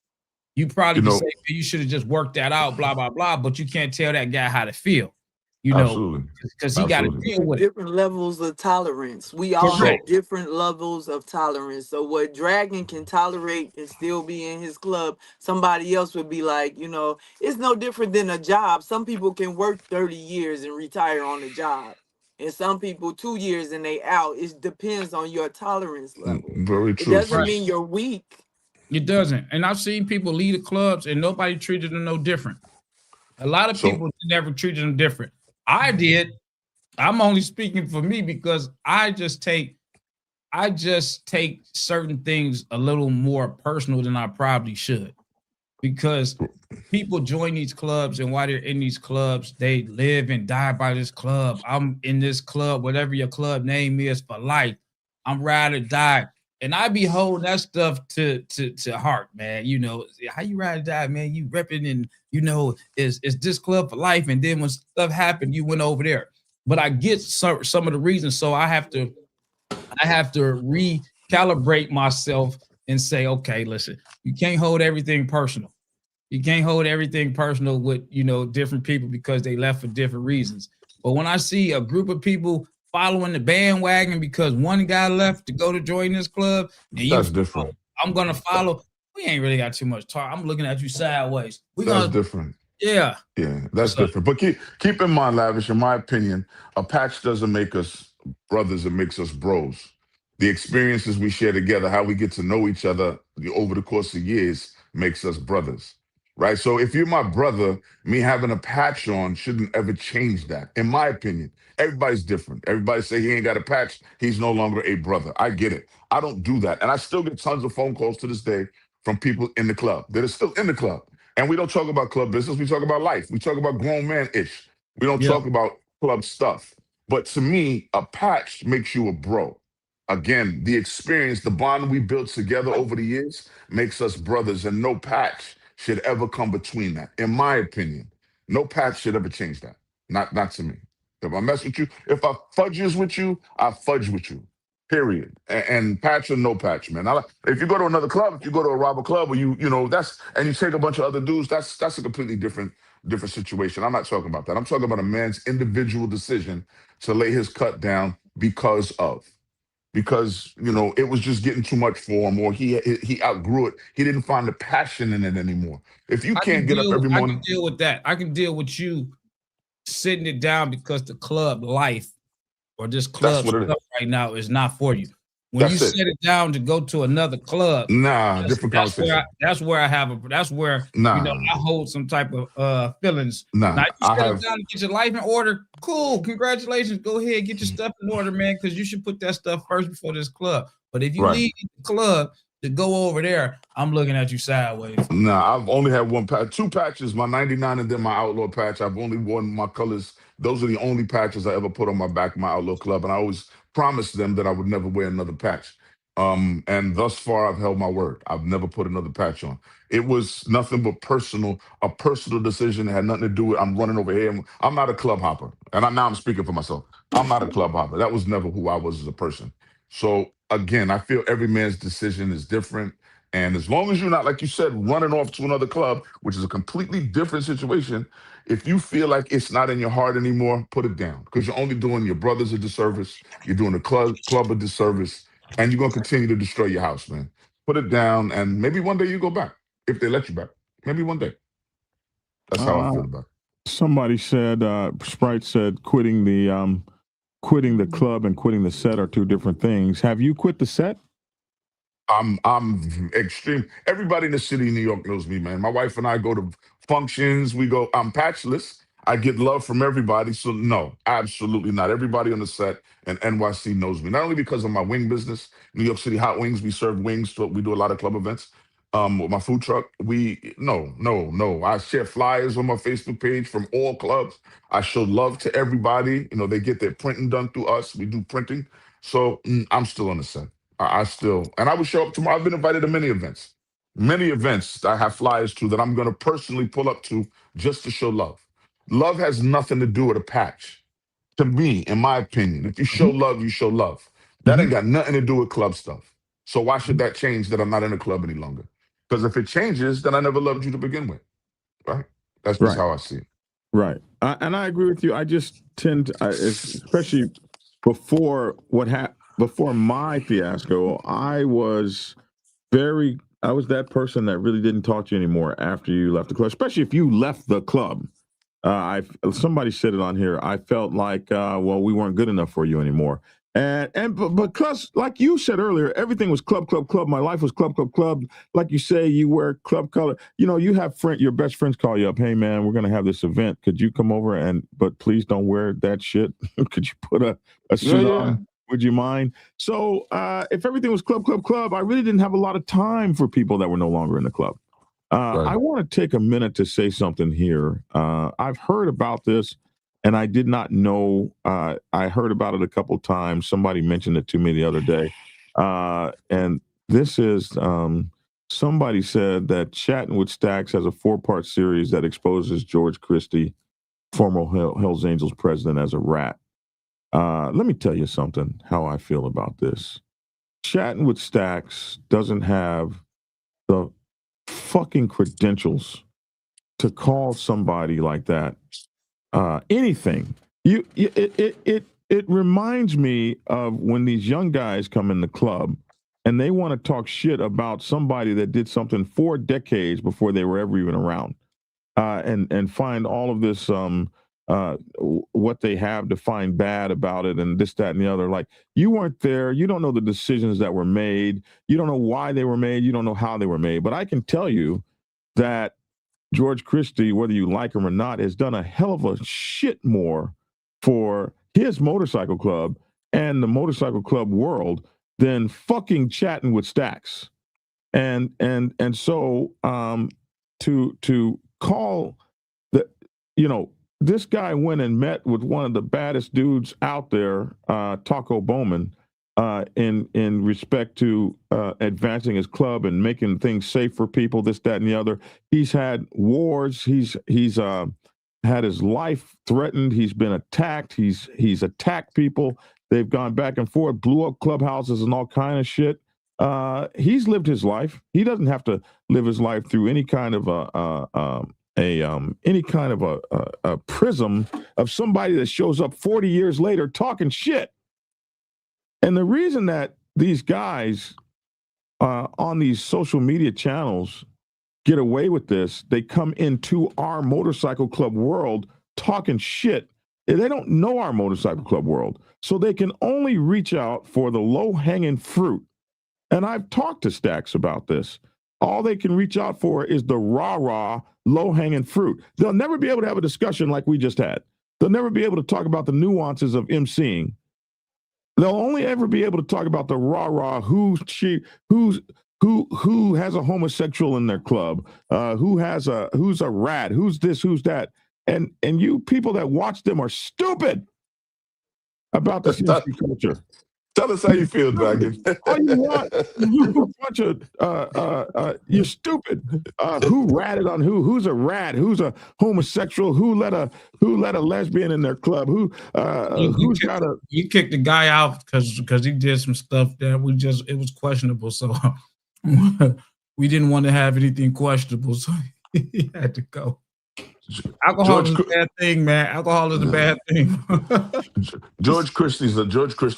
Speaker 8: You probably say you should have just worked that out, blah, blah, blah, but you can't tell that guy how to feel, because he got to deal with
Speaker 5: different levels of tolerance. We all have different levels of tolerance. So what Dragon can tolerate and still be in his club, somebody else would be like, it's no different than a job. Some people can work 30 years and retire on the job. And some people 2 years and they out. It depends on your tolerance level.
Speaker 4: Very true.
Speaker 5: It doesn't mean you're weak.
Speaker 8: It doesn't. And I've seen people leave the clubs and nobody treated them no different. A lot of people never treated them different. I did. I'm only speaking for me because I just take certain things a little more personal than I probably should. Because people join these clubs, and while they're in these clubs, they live and die by this club. I'm in this club, whatever your club name is, for life. I'm ride or die. And I be holding that stuff to heart, man. How you ride or die, man? You repping and is this club for life. And then when stuff happened, you went over there. But I get some of the reasons, so I have to recalibrate myself and say, okay, listen, you can't hold everything personal. You can't hold everything personal with different people because they left for different reasons. But when I see a group of people following the bandwagon because one guy left to go to join this club, and
Speaker 4: that's different.
Speaker 8: I'm gonna follow. We ain't really got too much talk. I'm looking at you sideways.
Speaker 4: That's different.
Speaker 8: Yeah,
Speaker 4: that's different. But keep in mind, Lavish, in my opinion, a patch doesn't make us brothers; it makes us bros. The experiences we share together, how we get to know each other over the course of years, makes us brothers, right? So if you're my brother, me having a patch on shouldn't ever change that, in my opinion. Everybody's different. Everybody say he ain't got a patch, he's no longer a brother. I get it. I don't do that. And I still get tons of phone calls to this day from people in the club that are still in the club. And we don't talk about club business. We talk about life. We talk about grown man-ish. We don't talk about club stuff. But to me, a patch makes you a bro. Again, the experience, the bond we built together over the years makes us brothers, and no patch should ever come between that. In my opinion, no patch should ever change that. Not to me. If I mess with you, if I fudges with you, I fudge with you. Period. And patch or no patch, man. If you go to another club, if you go to a robber club, or you take a bunch of other dudes, that's a completely different situation. I'm not talking about that. I'm talking about a man's individual decision to lay his cut down because of because it was just getting too much for him, or he outgrew it. He didn't find the passion in it anymore. If you can't get up every
Speaker 8: I can
Speaker 4: morning,
Speaker 8: deal with that. I can deal with you sitting it down because the club life or this club
Speaker 4: what it
Speaker 8: stuff
Speaker 4: is.
Speaker 8: right now is not for you. When
Speaker 4: That's
Speaker 8: you
Speaker 4: it.
Speaker 8: set it down to go to another club,
Speaker 4: Nah, different conversation.
Speaker 8: that's where
Speaker 4: Nah,
Speaker 8: I hold some type of feelings.
Speaker 4: nah.
Speaker 8: Now you
Speaker 4: I
Speaker 8: set it
Speaker 4: have
Speaker 8: down to get your life in order. Cool, congratulations. Go ahead, get your stuff in order, man, because you should put that stuff first before this club. But if you
Speaker 4: right.
Speaker 8: leave the club to go over there, I'm looking at you sideways.
Speaker 4: Nah, I've only had two patches, my 99 and then my Outlaw patch. I've only worn my colors. Those are the only patches I ever put on my back, my Outlaw Club. And I always promised them that I would never wear another patch. And thus far, I've held my word. I've never put another patch on. It was nothing but a personal decision. It had nothing to do with I'm running over here. I'm not a club hopper. And now I'm speaking for myself. I'm not a club hopper. That was never who I was as a person. So again, I feel every man's decision is different. And as long as you're not, like you said, running off to another club, which is a completely different situation, if you feel like it's not in your heart anymore, put it down. Because you're only doing your brothers a disservice. You're doing the club a disservice. And you're going to continue to destroy your house, man. Put it down, and maybe one day you go back, if they let you back. Maybe one day. That's how I feel about it.
Speaker 1: Somebody said, Sprite said, quitting the club and quitting the set are two different things. Have you quit the set?
Speaker 4: I'm extreme. Everybody in the city of New York knows me, man. My wife and I go to functions. I'm patchless. I get love from everybody. So no, absolutely not. Everybody on the set and NYC knows me. Not only because of my wing business, New York City Hot Wings. We serve wings. So we do a lot of club events. With my food truck, no. I share flyers on my Facebook page from all clubs. I show love to everybody. They get their printing done through us. We do printing. So I'm still on the set. I still, and I would show up tomorrow. I've been invited to many events I have flyers to that I'm going to personally pull up to just to show love. Love has nothing to do with a patch. To me, in my opinion, if you show love, you show love. That ain't got nothing to do with club stuff. So why should that change that I'm not in a club any longer? Because if it changes, then I never loved you to begin with, right? That's just how I see it.
Speaker 1: Right. And I agree with you. I just tend to, especially before my fiasco, I was that person that really didn't talk to you anymore after you left the club, especially if you left the club. Somebody said it on here. I felt like, we weren't good enough for you anymore. And because, like you said earlier, everything was club. My life was club. Like you say, you wear club color. You have your best friends call you up. Hey, man, we're going to have this event. Could you come over? But please don't wear that shit. Could you put a suit on? Would you mind? So if everything was club, I really didn't have a lot of time for people that were no longer in the club. I want to take a minute to say something here. I've heard about this, and I did not know. I heard about it a couple of times. Somebody mentioned it to me the other day. And this is somebody said that Chatting with Stacks has a 4-part series that exposes George Christie, former Hells Angels president, as a rat. Let me tell you something, how I feel about this. Chatting with Stacks doesn't have the fucking credentials to call somebody like that anything. It reminds me of when these young guys come in the club and they want to talk shit about somebody that did something 4 decades before they were ever even around, and find all of this what they have to find bad about it and this, that, and the other. Like, you weren't there. You don't know the decisions that were made. You don't know why they were made. You don't know how they were made. But I can tell you that George Christie, whether you like him or not, has done a hell of a shit more for his motorcycle club and the motorcycle club world than fucking Chatting with Stacks. And so to call the, this guy went and met with one of the baddest dudes out there, Taco Bowman, in respect to advancing his club and making things safe for people, this, that, and the other. He's had wars. He's had his life threatened. He's been attacked. He's attacked people. They've gone back and forth, blew up clubhouses and all kind of shit. He's lived his life. He doesn't have to live his life through any kind of a prism of somebody that shows up 40 years later talking shit. And the reason that these guys on these social media channels get away with this, they come into our motorcycle club world talking shit. They don't know our motorcycle club world. So they can only reach out for the low-hanging fruit. And I've talked to Stacks about this. All they can reach out for is the rah-rah, low-hanging fruit. They'll never be able to have a discussion like we just had. They'll never be able to talk about the nuances of emceeing. They'll only ever be able to talk about the rah-rah, who has a homosexual in their club, who's a rat, who's this, who's that. And you people that watch them are stupid about this culture.
Speaker 4: Tell us how you feel, Dragon.
Speaker 1: All you want, a bunch of you're stupid. Who ratted on who? Who's a rat? Who's a homosexual? Who let a lesbian in their club?
Speaker 8: You kicked the guy out because he did some stuff that it was questionable. So we didn't want to have anything questionable, so he had to go. Alcohol is a bad thing, man. Alcohol is a bad thing.
Speaker 4: George Christie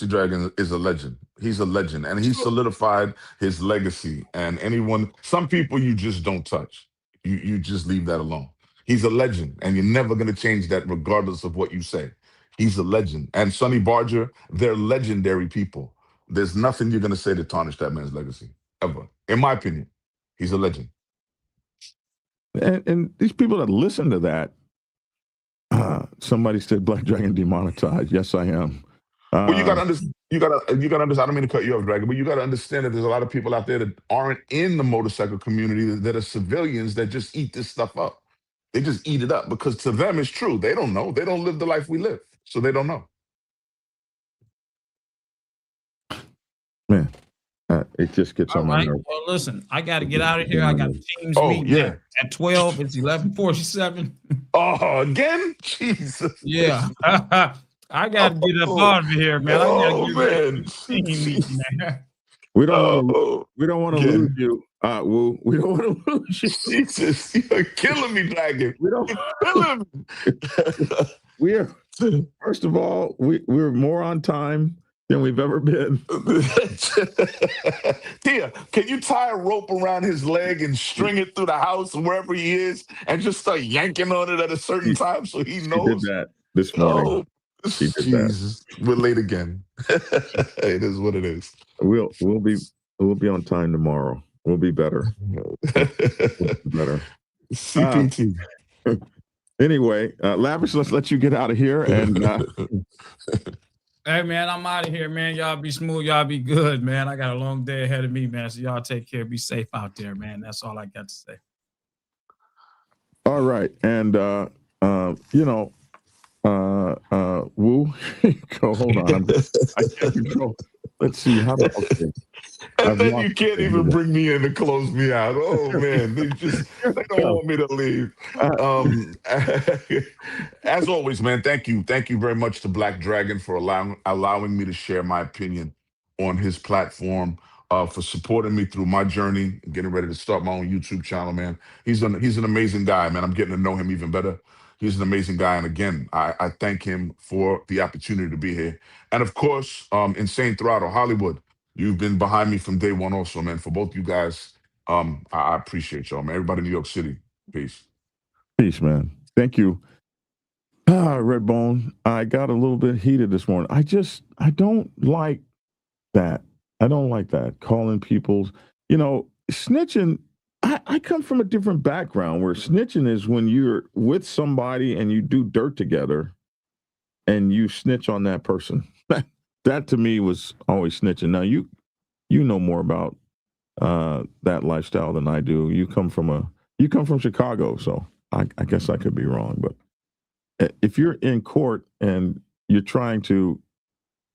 Speaker 4: Dragon is a legend. He's a legend, and he solidified his legacy. And some people you just don't touch. You just leave that alone. He's a legend, and you're never going to change that regardless of what you say. He's a legend. And Sonny Barger, they're legendary people. There's nothing you're going to say to tarnish that man's legacy, ever. In my opinion, he's a legend.
Speaker 1: And these people that listen to that, somebody said Black Dragon demonetized. Yes, I am.
Speaker 4: Well, you gotta understand. You gotta understand. I don't mean to cut you off, Dragon, but you gotta understand that there's a lot of people out there that aren't in the motorcycle community that are civilians that just eat this stuff up. They just eat it up because to them it's true. They don't know. They don't live the life we live, so they don't know.
Speaker 1: Man. It just gets on my nerves.
Speaker 8: Well, listen, I got to get out of here. I got Teams meeting at 12. It's 11:47.
Speaker 4: Oh, again? Jesus.
Speaker 8: Yeah. I got to get up out of here, man.
Speaker 1: We don't want to lose you. Woo. We don't want to lose you.
Speaker 4: Jesus, you're killing me, Dragon.
Speaker 1: You're killing me. First of all, we're more on time than we've ever been.
Speaker 4: Tia, can you tie a rope around his leg and string it through the house wherever he is and just start yanking on it at a certain time so he knows?
Speaker 1: She did that this morning. She did
Speaker 4: Jesus. That. We're late again. It is what it is.
Speaker 1: We'll be on time tomorrow. We'll be better.
Speaker 4: CPT.
Speaker 1: Anyway, Lavish, let's let you get out of here and
Speaker 8: hey, man, I'm out of here, man. Y'all be smooth. Y'all be good, man. I got a long day ahead of me, man. So y'all take care. Be safe out there, man. That's all I got to say.
Speaker 1: All right. And, Woo, go, hold on. I can't control. Let's see. How about okay.
Speaker 4: And then you can't even bring me in to close me out. Oh man, they don't want me to leave. As always, man, thank you very much to Black Dragon for allowing me to share my opinion on his platform, for supporting me through my journey, getting ready to start my own YouTube channel. Man, he's an amazing guy, man. I'm getting to know him even better. He's an amazing guy, and again, I thank him for the opportunity to be here. And of course, Insane Throttle Hollywood. You've been behind me from day one also, man. For both you guys, I appreciate y'all, man. Everybody in New York City, peace.
Speaker 1: Peace, man. Thank you. Redbone, I got a little bit heated this morning. I don't like that. I don't like that. Calling people, snitching. I come from a different background where snitching is when you're with somebody and you do dirt together and you snitch on that person. That to me was always snitching. Now you know more about that lifestyle than I do. You come from Chicago, so I guess I could be wrong. But if you're in court and you're trying to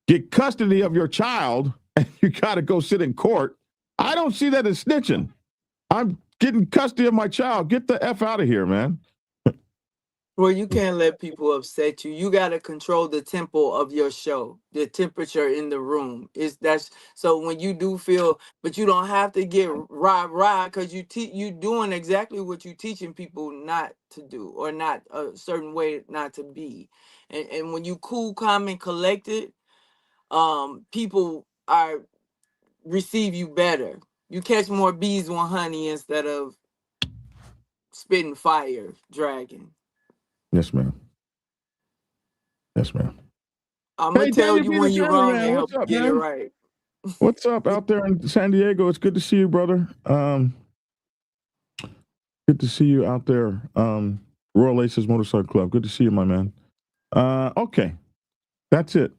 Speaker 1: get custody of your child and you got to go sit in court, I don't see that as snitching. I'm getting custody of my child. Get the F out of here, man.
Speaker 5: Well, you can't let people upset you. You got to control the tempo of your show, the temperature in the room. So when you do feel, but you don't have to get rah because you doing exactly what you teaching people not to do or not a certain way not to be. And when you cool, calm, and collected, people receive you better. You catch more bees with honey instead of spitting fire, dragon.
Speaker 1: Yes, ma'am. Yes, ma'am.
Speaker 5: I'm gonna tell
Speaker 1: Daniel
Speaker 5: you
Speaker 1: Peter
Speaker 5: when you're
Speaker 1: Chandler,
Speaker 5: wrong
Speaker 1: man.
Speaker 5: and
Speaker 1: What's
Speaker 5: help you
Speaker 1: up,
Speaker 5: get it
Speaker 1: man?
Speaker 5: right.
Speaker 1: What's up out there in San Diego? It's good to see you, brother. Good to see you out there. Royal Aces Motorcycle Club. Good to see you, my man. Okay. That's it.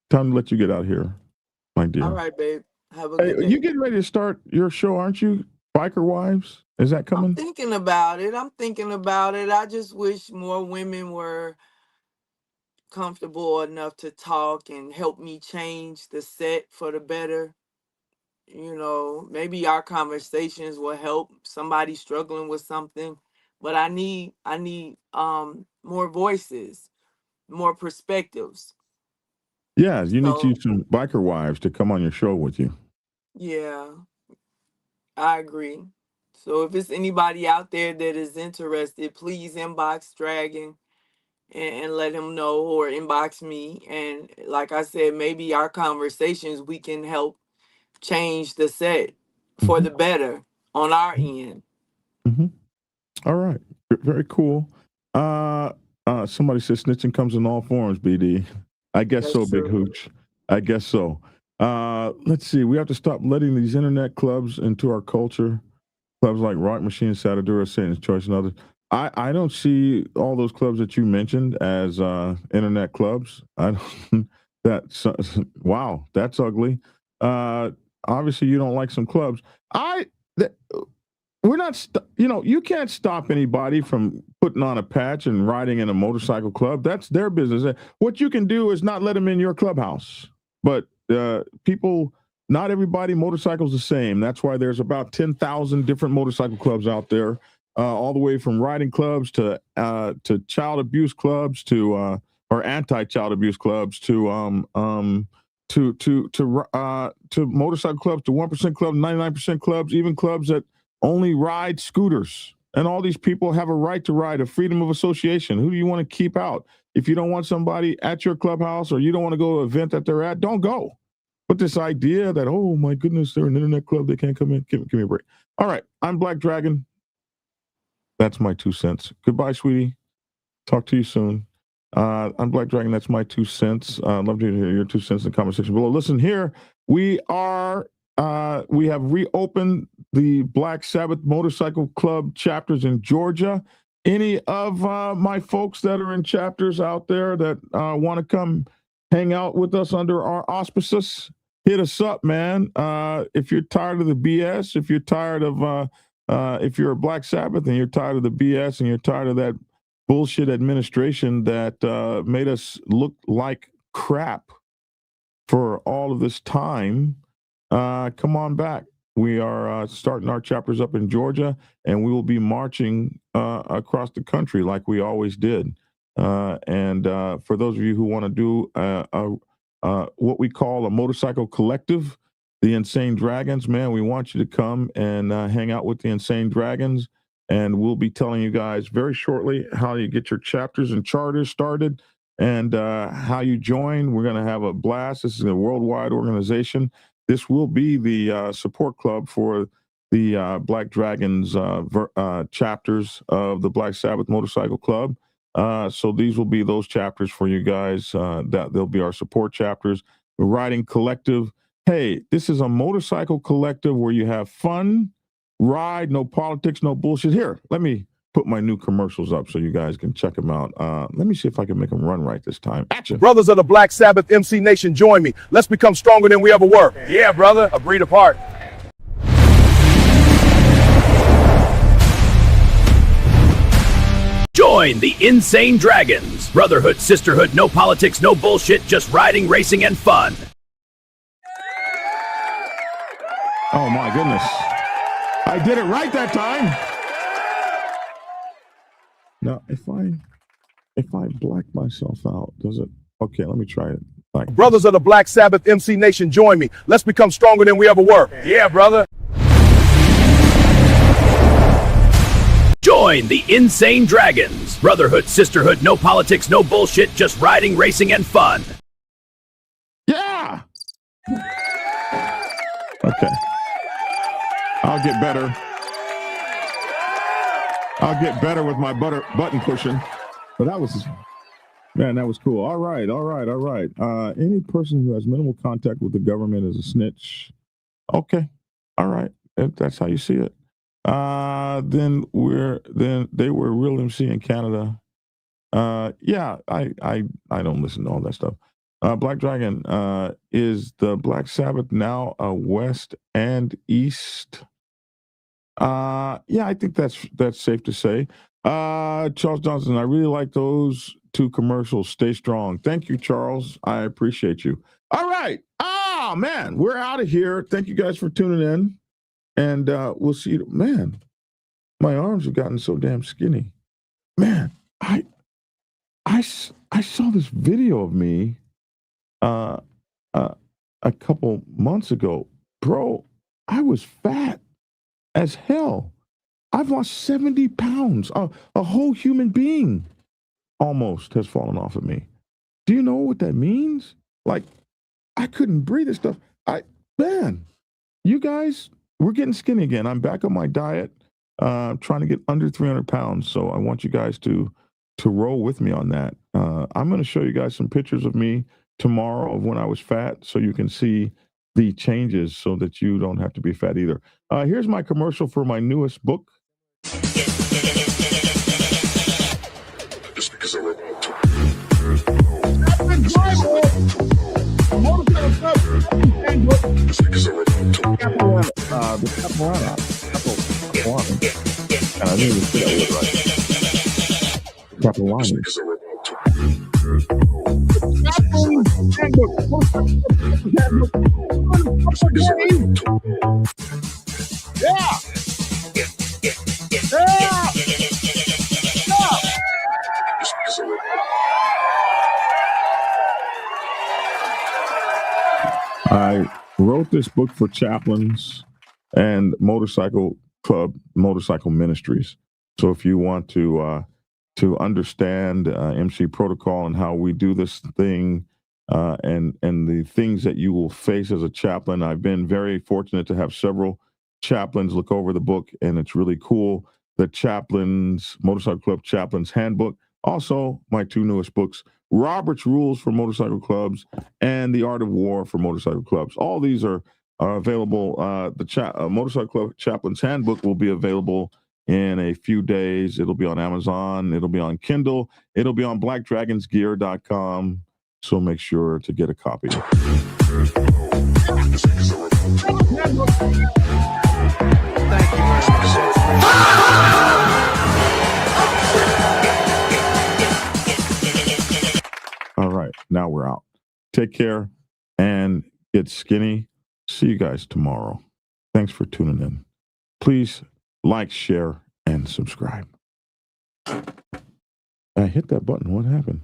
Speaker 1: Time to let you get out here, my dear.
Speaker 5: All right, babe. Have a
Speaker 1: Hey,
Speaker 5: good day.
Speaker 1: you getting ready to start your show, aren't you? Biker Wives? Is that coming?
Speaker 5: I'm thinking about it. I just wish more women were comfortable enough to talk and help me change the set for the better. You know, maybe our conversations will help somebody struggling with something, but I need more voices, more perspectives.
Speaker 1: Yeah, you need to
Speaker 5: So
Speaker 1: use some Biker Wives to come on your show with you.
Speaker 5: yeah, I agree. So if it's anybody out there that is interested, please inbox Dragon and let him know, or inbox me. And like I said, maybe our conversations, we can help change the set for the better on our end.
Speaker 1: Mm-hmm. All right. Very cool. Somebody says snitching comes in all forms, BD. I guess
Speaker 5: That's
Speaker 1: so,
Speaker 5: true.
Speaker 1: Big Hooch. I guess so. Let's see. We have to stop letting these internet clubs into our culture. Clubs like Rock Machine, Satadura, Satan's Choice, and others. I don't see all those clubs that you mentioned as internet clubs. I don't, wow, that's ugly. Obviously, you don't like some clubs. We're not, you can't stop anybody from putting on a patch and riding in a motorcycle club. That's their business. What you can do is not let them in your clubhouse. But people, not everybody, motorcycles the same. That's why there's about 10,000 different motorcycle clubs out there, all the way from riding clubs to child abuse clubs or anti-child abuse clubs to motorcycle clubs, to 1% clubs, 99% clubs, even clubs that only ride scooters. And all these people have a right to ride, a freedom of association. Who do you want to keep out? If you don't want somebody at your clubhouse, or you don't want to go to an event that they're at, don't go. But this idea that, oh my goodness, they're an internet club, they can't come in, give me a break. All right, I'm Black Dragon. That's my 2 cents. Goodbye, sweetie. Talk to you soon. I'm Black Dragon. That's my 2 cents. I'd love to hear your 2 cents in the comment section below. Listen, here we are. We have reopened the Black Sabbath Motorcycle Club chapters in Georgia. Any of my folks that are in chapters out there that want to come hang out with us under our auspices, hit us up, man. If you're tired of the BS, if you're tired of, if you're a Black Sabbath and you're tired of the BS and you're tired of that bullshit administration that made us look like crap for all of this time, come on back. We are starting our chapters up in Georgia, and we will be marching across the country like we always did. And for those of you who want to do what we call a motorcycle collective, the Insane Dragons, man, we want you to come and hang out with the Insane Dragons. And we'll be telling you guys very shortly how you get your chapters and charters started and how you join. We're going to have a blast. This is a worldwide organization. This will be the support club for the Black Dragons chapters of the Black Sabbath Motorcycle Club. So these will be those chapters for you guys. That they'll be our support chapters. The Riding Collective. Hey, this is a motorcycle collective where you have fun, ride, no politics, no bullshit. Here, let me put my new commercials up so you guys can check them out. Let me see if I can make them run right this time. Action.
Speaker 2: Brothers of the Black Sabbath MC Nation, join me. Let's become stronger than we ever were. Yeah, brother. Agree to part.
Speaker 7: Join the Insane Dragons. Brotherhood, sisterhood, no politics, no bullshit, just riding, racing, and fun.
Speaker 1: Oh my goodness. I did it right that time. Now, if I black myself out, does it? Okay, let me try it.
Speaker 2: Brothers of the Black Sabbath MC Nation, join me. Let's become stronger than we ever were. Yeah, brother.
Speaker 7: Join the Insane Dragons. Brotherhood, sisterhood, no politics, no bullshit, just riding, racing, and fun.
Speaker 1: Yeah! Okay. I'll get better. I'll get better with my button pushing. But that was, man, that was cool. All right. Any person who has minimal contact with the government is a snitch. Okay. All right. That's how you see it. Then they were real MC in Canada. Yeah, I don't listen to all that stuff. Black Dragon, is the Black Sabbath now west and east? Yeah, I think that's safe to say. Charles Johnson, I really like those two commercials. Stay strong. Thank you, Charles. I appreciate you. All right. Oh man, we're out of here. Thank you guys for tuning in. And we'll see you. Man, my arms have gotten so damn skinny. Man, I saw this video of me a couple months ago. Bro, I was fat as hell. I've lost 70 pounds. A whole human being almost has fallen off of me. Do you know what that means? Like, I couldn't breathe and stuff. Man, you guys, we're getting skinny again. I'm back on my diet, trying to get under 300 pounds. So I want you guys to roll with me on that. I'm going to show you guys some pictures of me tomorrow of when I was fat so you can see the changes so that you don't have to be fat either. Here's my commercial for my newest book.
Speaker 3: Just because I wrote
Speaker 1: I didn't even say that word right. Capilani. I wrote this book for chaplains and motorcycle club, motorcycle ministries. So if you want to understand MC protocol and how we do this thing, and the things that you will face as a chaplain, I've been very fortunate to have several chaplains look over the book, and it's really cool. The Chaplains, Motorcycle Club Chaplains Handbook. Also, my two newest books, Robert's Rules for Motorcycle Clubs and The Art of War for Motorcycle Clubs. All these are available. The Motorcycle Club Chaplains Handbook will be available in a few days. It'll be on Amazon. It'll be on Kindle. It'll be on blackdragonsgear.com. So make sure to get a copy. All right, now we're out. Take care and get skinny. See you guys tomorrow. Thanks for tuning in. Please like, share, and subscribe. I hit that button. What happened?